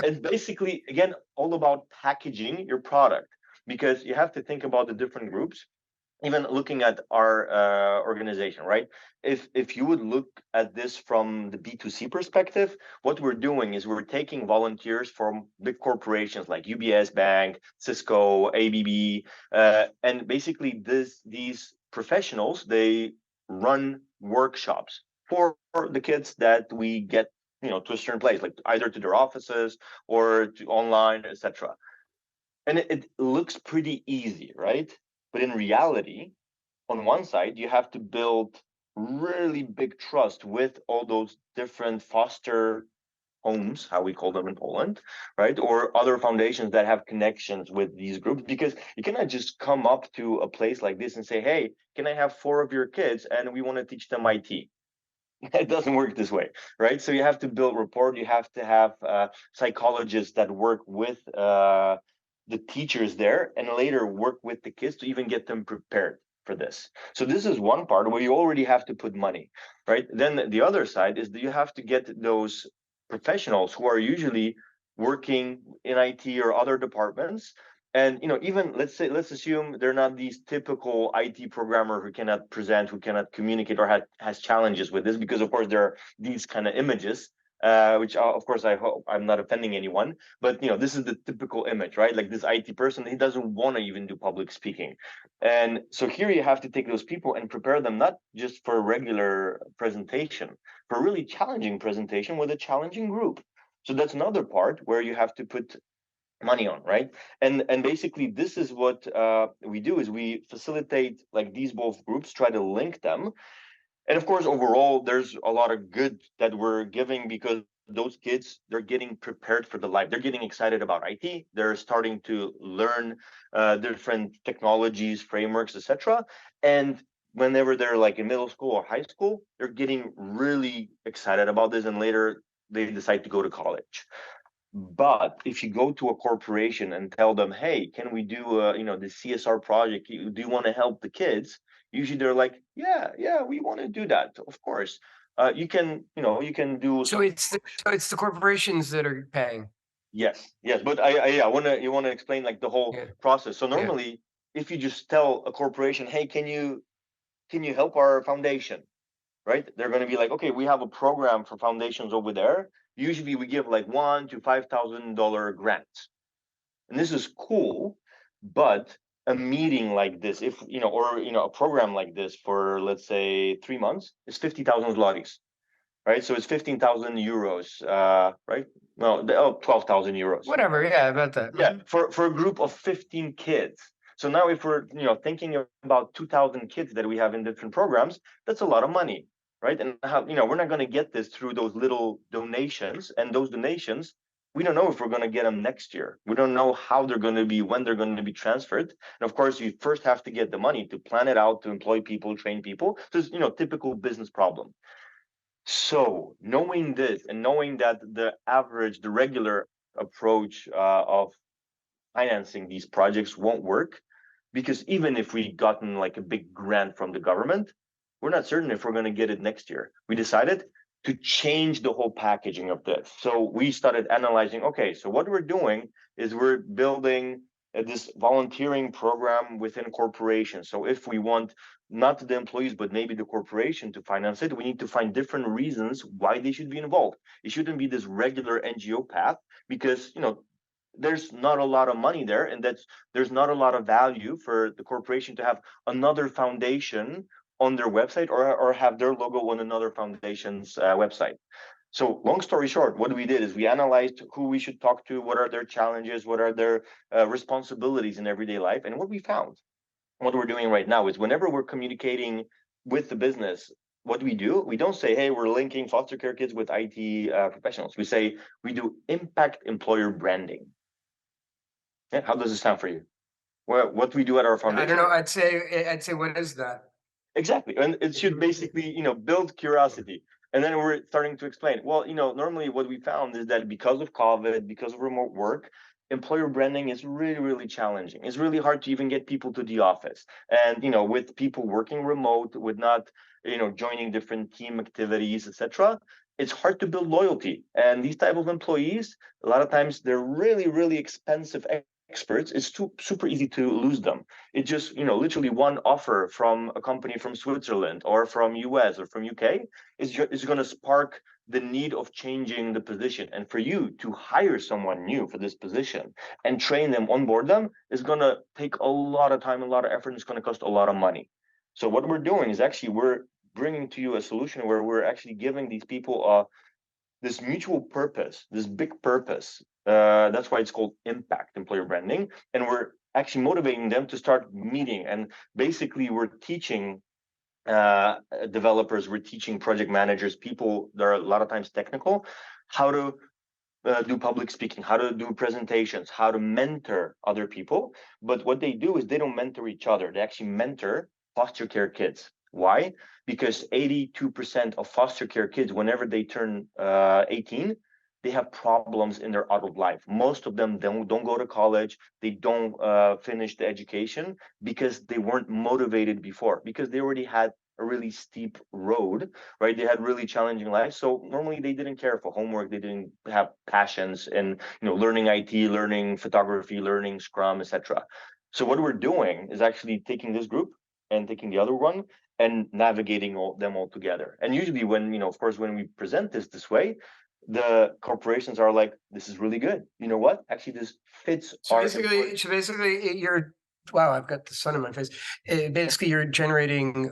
it's basically, again, all about packaging your product, because you have to think about the different groups. Even looking at our organization, right? If you would look at this from the B2C perspective, what we're doing is we're taking volunteers from big corporations like UBS Bank, Cisco, ABB, and basically these professionals, they run workshops for the kids that we get, to a certain place, like either to their offices or to online, etc. And it looks pretty easy, right? But in reality, on one side, you have to build really big trust with all those different foster homes, how we call them in Poland, right? Or other foundations that have connections with these groups, because you cannot just come up to a place like this and say, hey, can I have 4 of your kids and we want to teach them IT? It doesn't work this way, right? So you have to build rapport. You have to have psychologists that work with the teachers there, and later work with the kids to even get them prepared for this. So this is one part where you already have to put money, right? Then the other side is that you have to get those professionals who are usually working in IT or other departments. And even let's assume they're not these typical IT programmer who cannot present, who cannot communicate, or has challenges with this, because of course there are these kind of images, which of course I hope I'm not offending anyone, but this is the typical image, right? Like this IT person, he doesn't want to even do public speaking. And so here you have to take those people and prepare them not just for a regular presentation, for a really challenging presentation with a challenging group. So that's another part where you have to put money on, right? And basically this is what we do, is we facilitate like these both groups, try to link them. And of course, overall, there's a lot of good that we're giving, because those kids, they're getting prepared for the life. They're getting excited about IT. They're starting to learn different technologies, frameworks, etc. And whenever they're like in middle school or high school, they're getting really excited about this, and later they decide to go to college. But if you go to a corporation and tell them, "Hey, can we do the CSR project? Do you want to help the kids?" Usually they're like, "Yeah, yeah, we want to do that. Of course, you can do." So it's the corporations that are paying. Yes, yes, but I want to explain like the whole Yeah. process. So Yeah. normally, if you just tell a corporation, "Hey, can you help our foundation?" Right? They're going to be like, okay, we have a program for foundations over there. Usually we give like $1,000 to $5,000 grants. And this is cool, but a meeting like this, if, or, a program like this for, let's say, 3 months is 50,000 zlotys, right? So it's 15,000 euros, right? No, 12,000 euros. Whatever. Yeah, about that. Yeah, for a group of 15 kids. So now if we're thinking about 2,000 kids that we have in different programs, that's a lot of money, right? And how we're not going to get this through those little donations, and those donations, we don't know if we're going to get them next year. We don't know how they're going to be, when they're going to be transferred. And of course, you first have to get the money to plan it out, to employ people, train people. So it's typical business problem. So knowing this, and knowing that the regular approach of financing these projects won't work, because even if we gotten like a big grant from the government, we're not certain if we're going to get it next year. We decided to change the whole packaging of this. So we started analyzing, okay, so what we're doing is we're building this volunteering program within corporations. So if we want not the employees, but maybe the corporation to finance it, we need to find different reasons why they should be involved. It shouldn't be this regular NGO path, because there's not a lot of money there, and there's not a lot of value for the corporation to have another foundation on their website, or have their logo on another foundation's website. So long story short, what we did is we analyzed who we should talk to, what are their challenges, what are their responsibilities in everyday life. And what we found, what we're doing right now, is whenever we're communicating with the business, what we do, we don't say, hey, we're linking foster care kids with IT professionals. We say we do impact employer branding. Yeah, how does it sound for you? Well, what we do at our foundation. I don't know. I'd say, what is that? Exactly. And it should basically, build curiosity. And then we're starting to explain, well, normally what we found is that because of COVID, because of remote work, employer branding is really, really challenging. It's really hard to even get people to the office. And, with people working remote, with not, joining different team activities, etc., it's hard to build loyalty. And these type of employees, a lot of times they're really, really expensive experts. It's super easy to lose them. It just, literally one offer from a company from Switzerland or from US or from UK is going to spark the need of changing the position. And for you to hire someone new for this position and train them, onboard them, is going to take a lot of time, a lot of effort, and it's going to cost a lot of money. So what we're doing is actually we're bringing to you a solution where we're actually giving these people this mutual purpose, this big purpose. That's why it's called impact employer branding. And we're actually motivating them to start meeting. And basically, we're teaching developers, we're teaching project managers, people that are a lot of times technical, how to do public speaking, how to do presentations, how to mentor other people. But what they do is they don't mentor each other. They actually mentor foster care kids. Why? Because 82% of foster care kids, whenever they turn 18, they have problems in their adult life. Most of them don't go to college. They don't finish the education because they weren't motivated before, because they already had a really steep road, right? They had really challenging lives. So normally they didn't care for homework. They didn't have passions in, learning IT, learning photography, learning Scrum, etc. So what we're doing is actually taking this group and taking the other one and navigating them all together. And usually when, of course, when we present this way, the corporations are like, this is really good. You know what? Actually, this fits So our basically, you're, wow, I've got the sun in my face. Basically, you're generating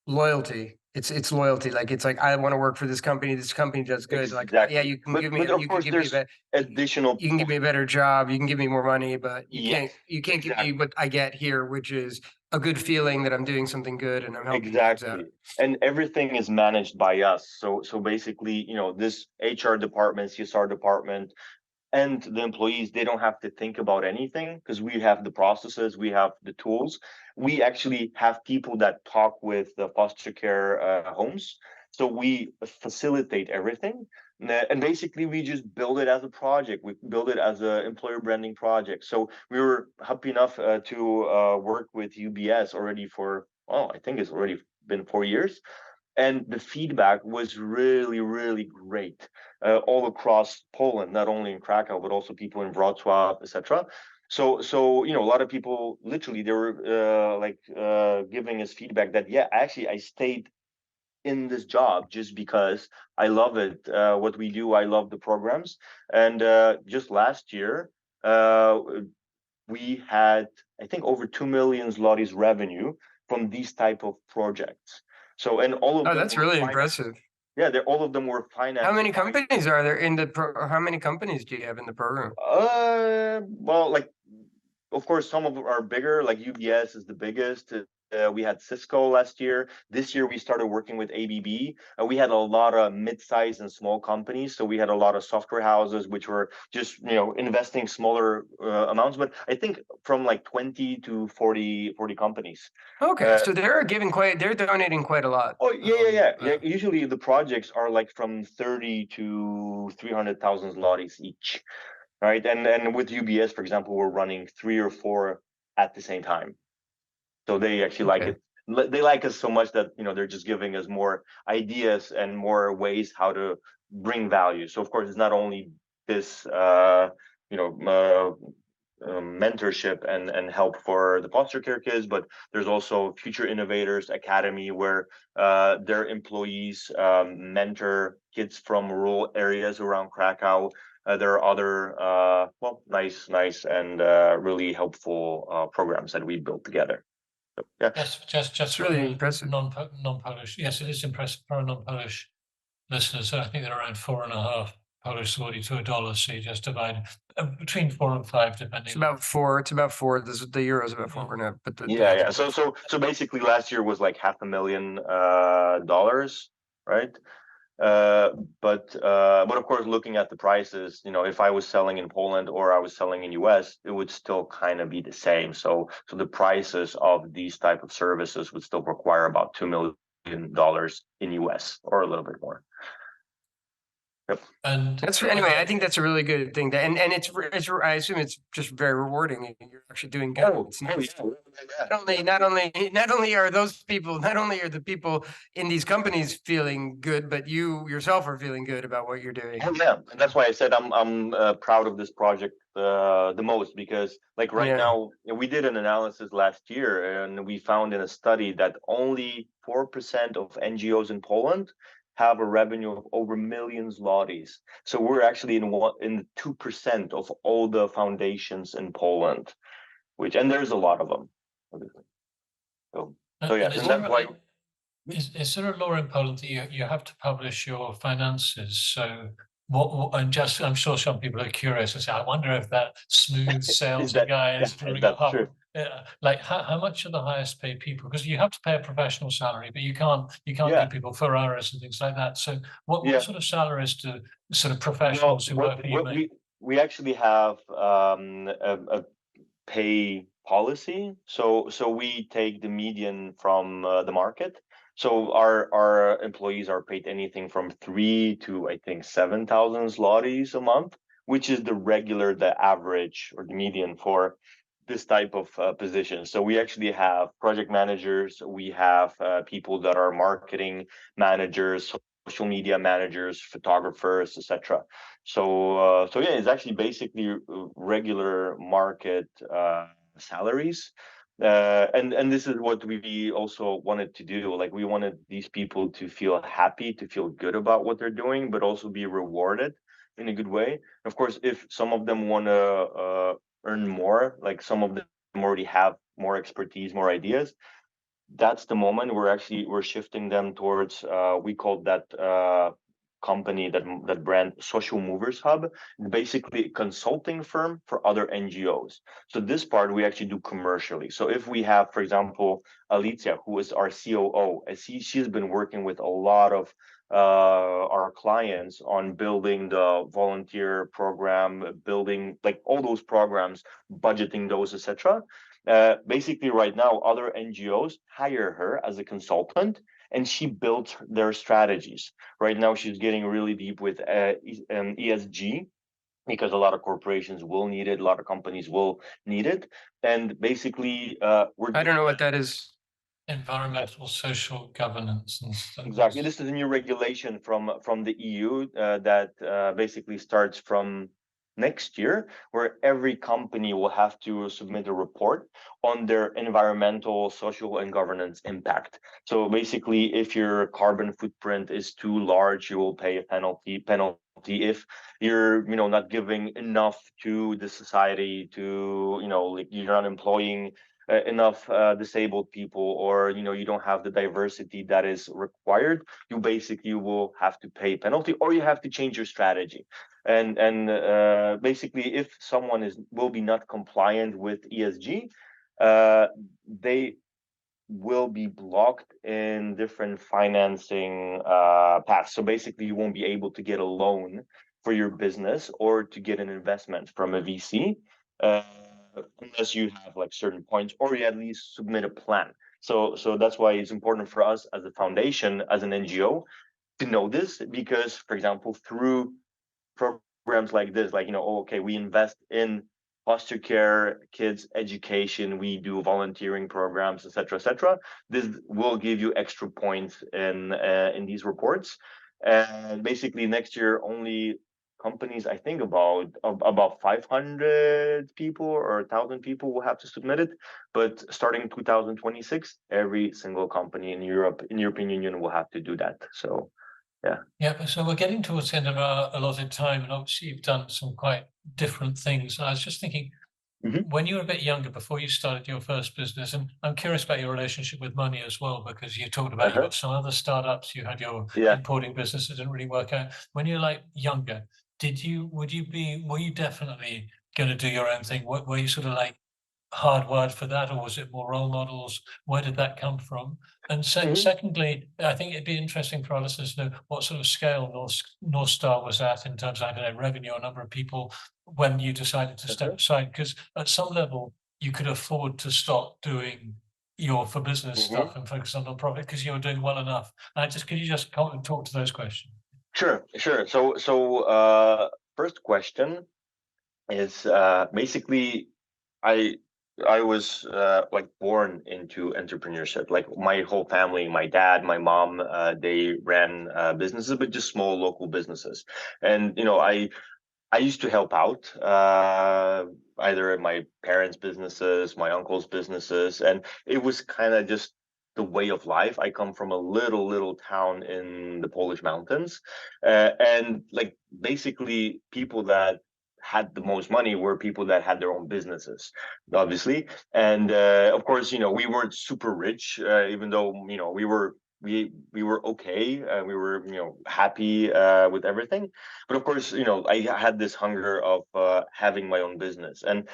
loyalty. It's loyalty. Like, it's like, I want to work for this company. This company does good. Like, Exactly. yeah, you can give me, but of you can course, give me there's additional. you can give me a better job. You can give me more money, but Yes, you can't give exactly. me what I get here, which is a good feeling that I'm doing something good and I'm helping kids out. Exactly. And everything is managed by us. So basically, this HR department, CSR department, and the employees, they don't have to think about anything because we have the processes, we have the tools. We actually have people that talk with the foster care homes. So we facilitate everything. And basically, we just build it as a project. We build it as an employer branding project. So we were happy enough to work with UBS already for, I think it's already been 4 years. And the feedback was really, really great all across Poland, not only in Krakow, but also people in Wrocław, etc. So a lot of people literally they were giving us feedback that actually I stayed in this job just because I love it, what we do. I love the programs. And just last year, we had, I think, over 2 million zlotys revenue from these type of projects. So, and all of Oh, them that's were really financed. impressive. Yeah, all of them were financed. How many companies are there in the or how many companies do you have in the program? Well, like, of course, some of them are bigger, like UBS is the biggest. We had Cisco last year. This year, we started working with ABB. We had a lot of mid-sized and small companies. So we had a lot of software houses, which were just, investing smaller amounts. But I think from like 20 to 40 companies. Okay, so they're donating quite a lot. Oh, yeah. Usually the projects are like from 30 to 300,000 zlotys each. Right. And with UBS, for example, we're running 3 or 4 at the same time. So they actually like it. They like us so much that, they're just giving us more ideas and more ways how to bring value. So, of course, it's not only this, mentorship and help for the foster care kids, but there's also Future Innovators Academy where their employees mentor kids from rural areas around Krakow. There are other well, nice and really helpful programs that we built together. So, yeah. Just really impressive. Non-Polish. Yes, it is impressive for non-Polish listeners. I think they're around 4.5 Polish zloty to $1. So you just divide between 4 and 5, depending. It's about 4. It's about 4. The euro is about 4.5. But yeah. So basically, last year was like $500,000, right? But of course, looking at the prices, if I was selling in Poland or I was selling in US, it would still kind of be the same. So the prices of these type of services would still require about $2 million in US or a little bit more. Yep. And that's anyway. I think that's a really good thing. And it's I assume it's just very rewarding. You're actually doing good. It's nice. Not only are those people, not only are the people in these companies feeling good, but you yourself are feeling good about what you're doing. Oh, yeah, and that's why I said I'm proud of this project the most, because like right now we did an analysis last year and we found in a study that only 4% of NGOs in Poland have a revenue of over millions zlotys. So we're actually in 2% of all the foundations in Poland, and there's a lot of them. So yeah, and that's why. Is there a law in Poland that you have to publish your finances? So and just I'm sure some people are curious and say, I wonder if that smooth salesy guy is doing that's true. Like how much are the highest paid people? Because you have to pay a professional salary, but you can't give people Ferraris and things like that. So what sort of salaries do sort of professionals who work for you make? We actually have a pay policy. So we take the median from the market. So our employees are paid anything from 3 to I think 7,000 zlotys a month, which is the average or the median for this type of position. So we actually have project managers, we have people that are marketing managers, social media managers, photographers, etc. So yeah, it's actually basically regular market salaries. And this is what we also wanted to do. Like we wanted these people to feel happy, to feel good about what they're doing, but also be rewarded in a good way. Of course, if some of them want to earn more, like some of them already have more expertise, more ideas, that's the moment we're shifting them towards we call that company, that brand, Social Movers Hub, basically a consulting firm for other NGOs. So this part we actually do commercially. So if we have, for example, Alicia, who is our COO, she's been working with a lot of our clients on building the volunteer program, building like all those programs, budgeting those, etc. Basically right now other NGOs hire her as a consultant and she built their strategies. Right now she's getting really deep with ESG, because a lot of corporations will need it, a lot of companies will need it. And basically I don't know what that is. Environmental, social governance and stuff. Exactly. This is a new regulation from the EU that basically starts from next year, where every company will have to submit a report on their environmental, social, and governance impact. So basically, if your carbon footprint is too large, you will pay a penalty. If you're not giving enough to the society, to like you're not employing enough disabled people, or you don't have the diversity that is required, you basically will have to pay a penalty, or you have to change your strategy. And basically, if someone will be not compliant with ESG, they will be blocked in different financing paths. So basically, you won't be able to get a loan for your business or to get an investment from a VC. Unless you have like certain points, or you at least submit a plan. So that's why it's important for us as a foundation, as an NGO, to know this, because, for example, through programs like this, like okay, we invest in foster care, kids education, we do volunteering programs, etc. This will give you extra points in these reports. And basically next year only companies, I think about 500 people or 1,000 people will have to submit it. But starting 2026, every single company in Europe, in European Union, will have to do that. So, yeah. Yeah, so we're getting towards the end of our allotted time, and obviously you've done some quite different things. I was just thinking, when you were a bit younger, before you started your first business, and I'm curious about your relationship with money as well, because you talked about you got some other startups, you had your Yeah. importing business that didn't really work out. When you're like younger, were you definitely going to do your own thing? Were you sort of like hardwired for that, or was it more role models? Where did that come from? And secondly, I think it'd be interesting for our listeners to know what sort of scale NorthStar was at in terms of, I don't know, revenue or number of people when you decided to step aside, because at some level you could afford to stop doing your for business stuff and focus on non-profit because you were doing well enough. Could you just talk to those questions? Sure. So first question is basically I I was like born into entrepreneurship. Like my whole family, my dad, my mom, they ran businesses, but just small local businesses. And I used to help out either at my parents' businesses, my uncle's businesses, and it was kind of just the way of life. I come from a little town in the Polish mountains, and like basically people that had the most money were people that had their own businesses, obviously. And of course, we weren't super rich, even though we were okay. We were happy with everything. But of course, I had this hunger of having my own business, and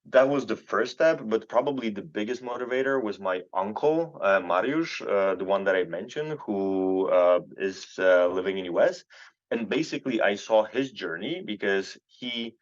that was the first step. But probably the biggest motivator was my uncle, Mariusz, the one that I mentioned, who is living in US. And basically, I saw his journey because he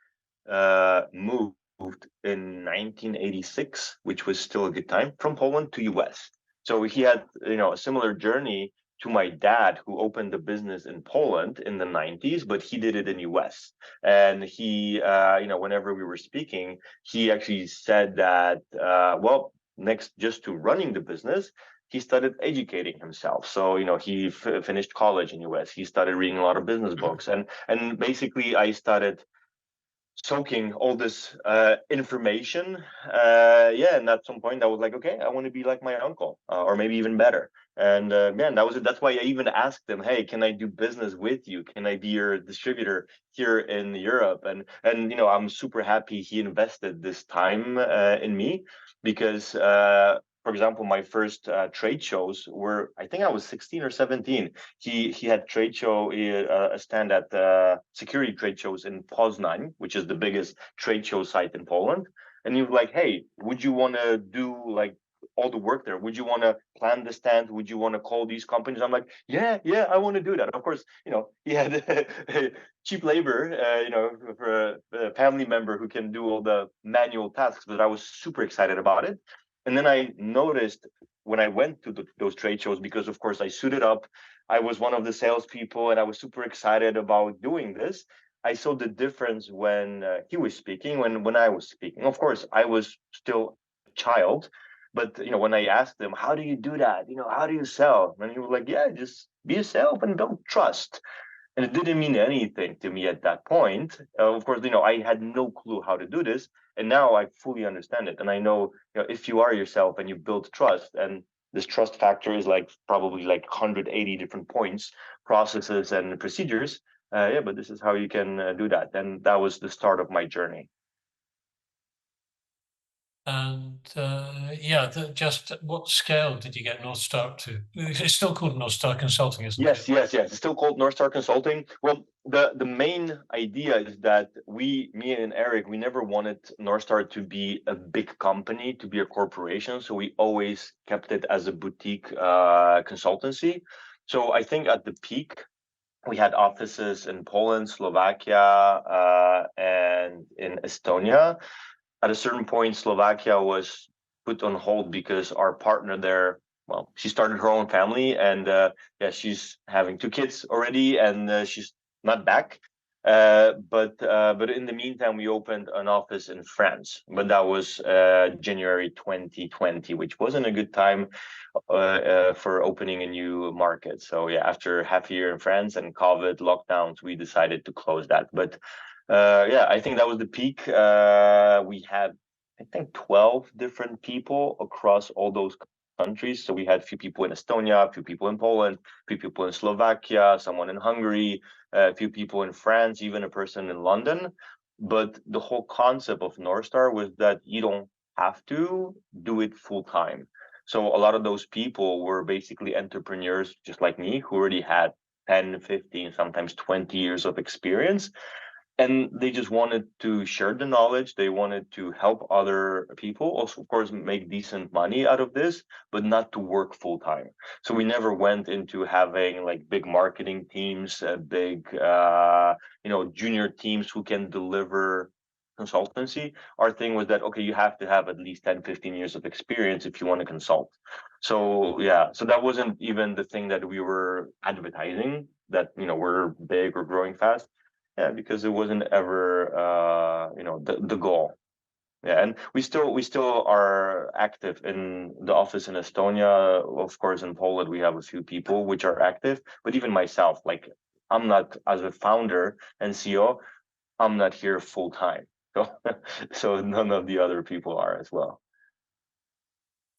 moved in 1986, which was still a good time, from Poland to US. So he had, a similar journey to my dad, who opened the business in Poland in the 90s, but he did it in US. And he, whenever we were speaking, he actually said that, well, next just to running the business, he started educating himself. So, he finished college in US. He started reading a lot of business books, and basically I started soaking all this information. And at some point I was like, okay, I want to be like my uncle, or maybe even better. And man, that was it. That's why I even asked him, hey, can I do business with you? Can I be your distributor here in Europe? And I'm super happy he invested this time in me, because for example, my first trade shows were, I think I was 16 or 17. He had a stand at security trade shows in Poznań, which is the biggest trade show site in Poland. And he was like, hey, would you want to do like all the work there? Would you want to plan the stand? Would you want to call these companies? I'm like, yeah, I want to do that. Of course, he had cheap labor, for a family member who can do all the manual tasks, but I was super excited about it. And then I noticed when I went to those trade shows, because of course I suited up, I was one of the salespeople, and I was super excited about doing this. I saw the difference when he was speaking, when I was speaking. Of course, I was still a child, but when I asked him, "How do you do that? How do you sell?" And he was like, "Yeah, just be yourself and build trust." And it didn't mean anything to me at that point. Of course, I had no clue how to do this, and now I fully understand it. And I know, if you are yourself and you build trust, and this trust factor is like probably like 180 different points, processes, and procedures. But this is how you can do that. And that was the start of my journey. And just what scale did you get NorthStar up to? It's still called NorthStar Consulting, isn't it? Yes. It's still called NorthStar Consulting. Well, the main idea is that me and Eric, we never wanted NorthStar to be a big company, to be a corporation. So we always kept it as a boutique consultancy. So I think at the peak, we had offices in Poland, Slovakia, and in Estonia. At a certain point, Slovakia was put on hold because our partner there, well, she started her own family, and she's having 2 kids already, and she's not back. But in the meantime, we opened an office in France, but that was January 2020, which wasn't a good time for opening a new market. So yeah, after half a year in France and COVID lockdowns, we decided to close that. But yeah, I think that was the peak. We had, I think, 12 different people across all those countries. So we had a few people in Estonia, a few people in Poland, a few people in Slovakia, someone in Hungary, a few people in France, even a person in London. But the whole concept of NorthStar was that you don't have to do it full time. So a lot of those people were basically entrepreneurs just like me, who already had 10, 15, sometimes 20 years of experience. And they just wanted to share the knowledge. They wanted to help other people, also, of course, make decent money out of this, but not to work full time. So we never went into having like big marketing teams, big, junior teams who can deliver consultancy. Our thing was that, okay, you have to have at least 10, 15 years of experience if you want to consult. So yeah, so that wasn't even the thing that we were advertising, that, we're big or growing fast. Yeah, because it wasn't ever the goal. Yeah, and we still are active in the office in Estonia. Of course, in Poland we have a few people which are active, but even myself, like, I'm not, as a founder and CEO, I'm not here full time. So so none of the other people are as well.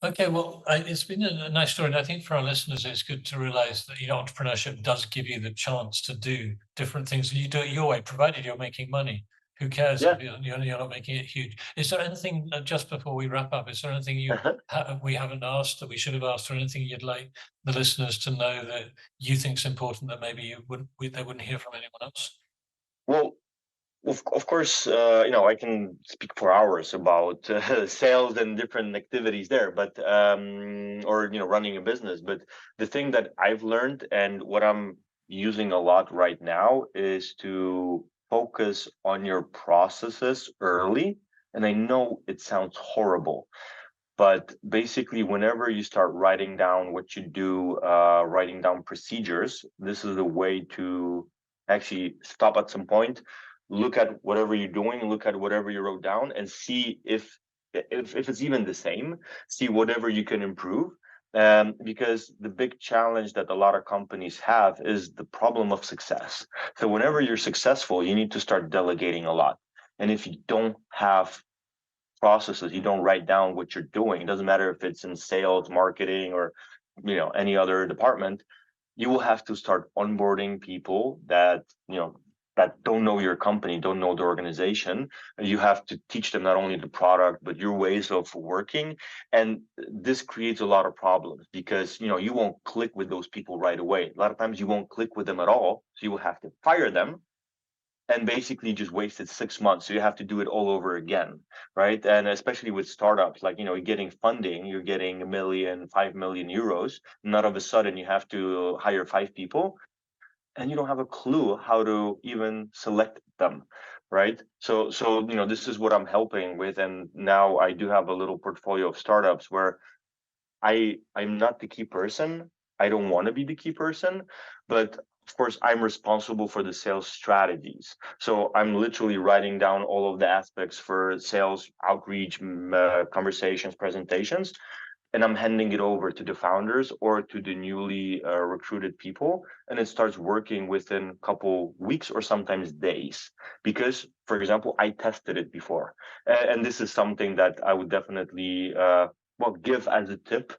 Okay, well, it's been a nice story, and I think for our listeners, it's good to realize that entrepreneurship does give you the chance to do different things, and you do it your way, provided you're making money. Who cares Yeah. if you're not making it huge? Is there anything, just before we wrap up, is there anything we haven't asked that we should have asked, or anything you'd like the listeners to know that you think is important that maybe they wouldn't hear from anyone else? Well, of course, I can speak for hours about sales and different activities there, but or running a business. But the thing that I've learned and what I'm using a lot right now is to focus on your processes early. And I know it sounds horrible, but basically, whenever you start writing down what you do, writing down procedures, this is a way to actually stop at some point, look at whatever you're doing, look at whatever you wrote down, and see if it's even the same. See whatever you can improve. Because the big challenge that a lot of companies have is the problem of success. So whenever you're successful, you need to start delegating a lot. And if you don't have processes, you don't write down what you're doing, it doesn't matter if it's in sales, marketing, or any other department, you will have to start onboarding people that that don't know your company, don't know the organization. You have to teach them not only the product but your ways of working, and this creates a lot of problems because you won't click with those people right away. A lot of times you won't click with them at all, so you will have to fire them and basically just wasted 6 months. So you have to do it all over again, right? And especially with startups, like, you're getting funding, you're getting 1 million, 5 million euros. And all of a sudden you have to hire 5 people and you don't have a clue how to even select them, right? So this is what I'm helping with. And now I do have a little portfolio of startups where I'm not the key person. I don't want to be the key person, but of course I'm responsible for the sales strategies. So I'm literally writing down all of the aspects for sales, outreach, conversations, presentations, and I'm handing it over to the founders or to the newly recruited people, and it starts working within a couple weeks or sometimes days. Because, for example, I tested it before, and this is something that I would definitely give as a tip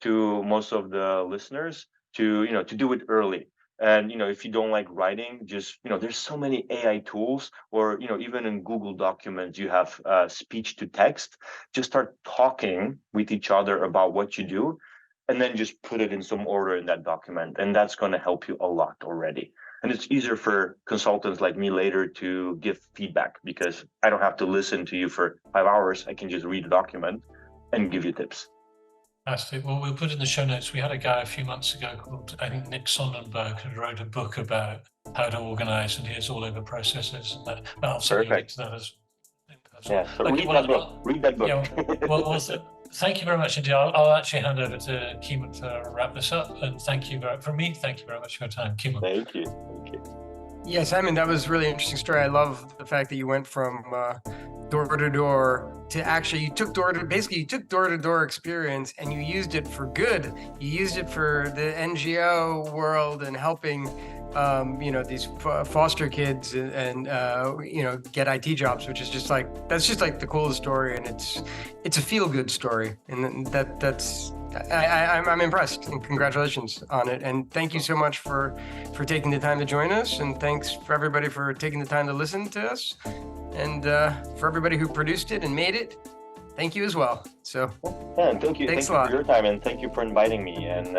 to most of the listeners, to do it early. And if you don't like writing, just there's so many AI tools, or even in Google Documents you have speech to text. Just start talking with each other about what you do, and then just put it in some order in that document, and that's going to help you a lot already. And it's easier for consultants like me later to give feedback, because I don't have to listen to you for 5 hours. I can just read the document and give you tips. Fantastic. Well, we'll put in the show notes. We had a guy a few months ago called, I think, Nick Sonnenberg, who wrote a book about how to organize, and here's all over processes. And I'll send you a link to that as well. Yeah, so okay, read that book. Yeah, well, thank you very much indeed. I'll actually hand over to Kimon to wrap this up. And thank you very much for your time, Kimon. Thank you. Yeah, Simon, that was a really interesting story. I love the fact that you went from door to door to actually you took door to door experience and you used it for good. You used it for the NGO world and helping these foster kids and get IT jobs, which is just like the coolest story, and it's a feel good story, and that's. I'm impressed, and congratulations on it. And thank you so much for taking the time to join us. And thanks for everybody for taking the time to listen to us. And for everybody who produced it and made it, thank you as well. So yeah, and thank you. Thanks Thank a you lot. for your time, and thank you for inviting me. And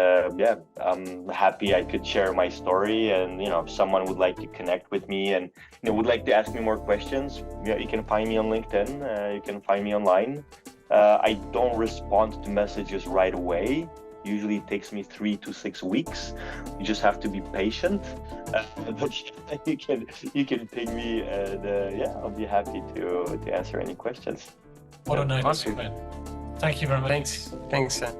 I'm happy I could share my story. And if someone would like to connect with me and would like to ask me more questions, you can find me on LinkedIn. You can find me online. I don't respond to messages right away. Usually it takes me 3 to 6 weeks. You just have to be patient. But you can ping me, and I'll be happy to answer any questions. What a nice Awesome. event. Thank you very much. Thanks, Sam.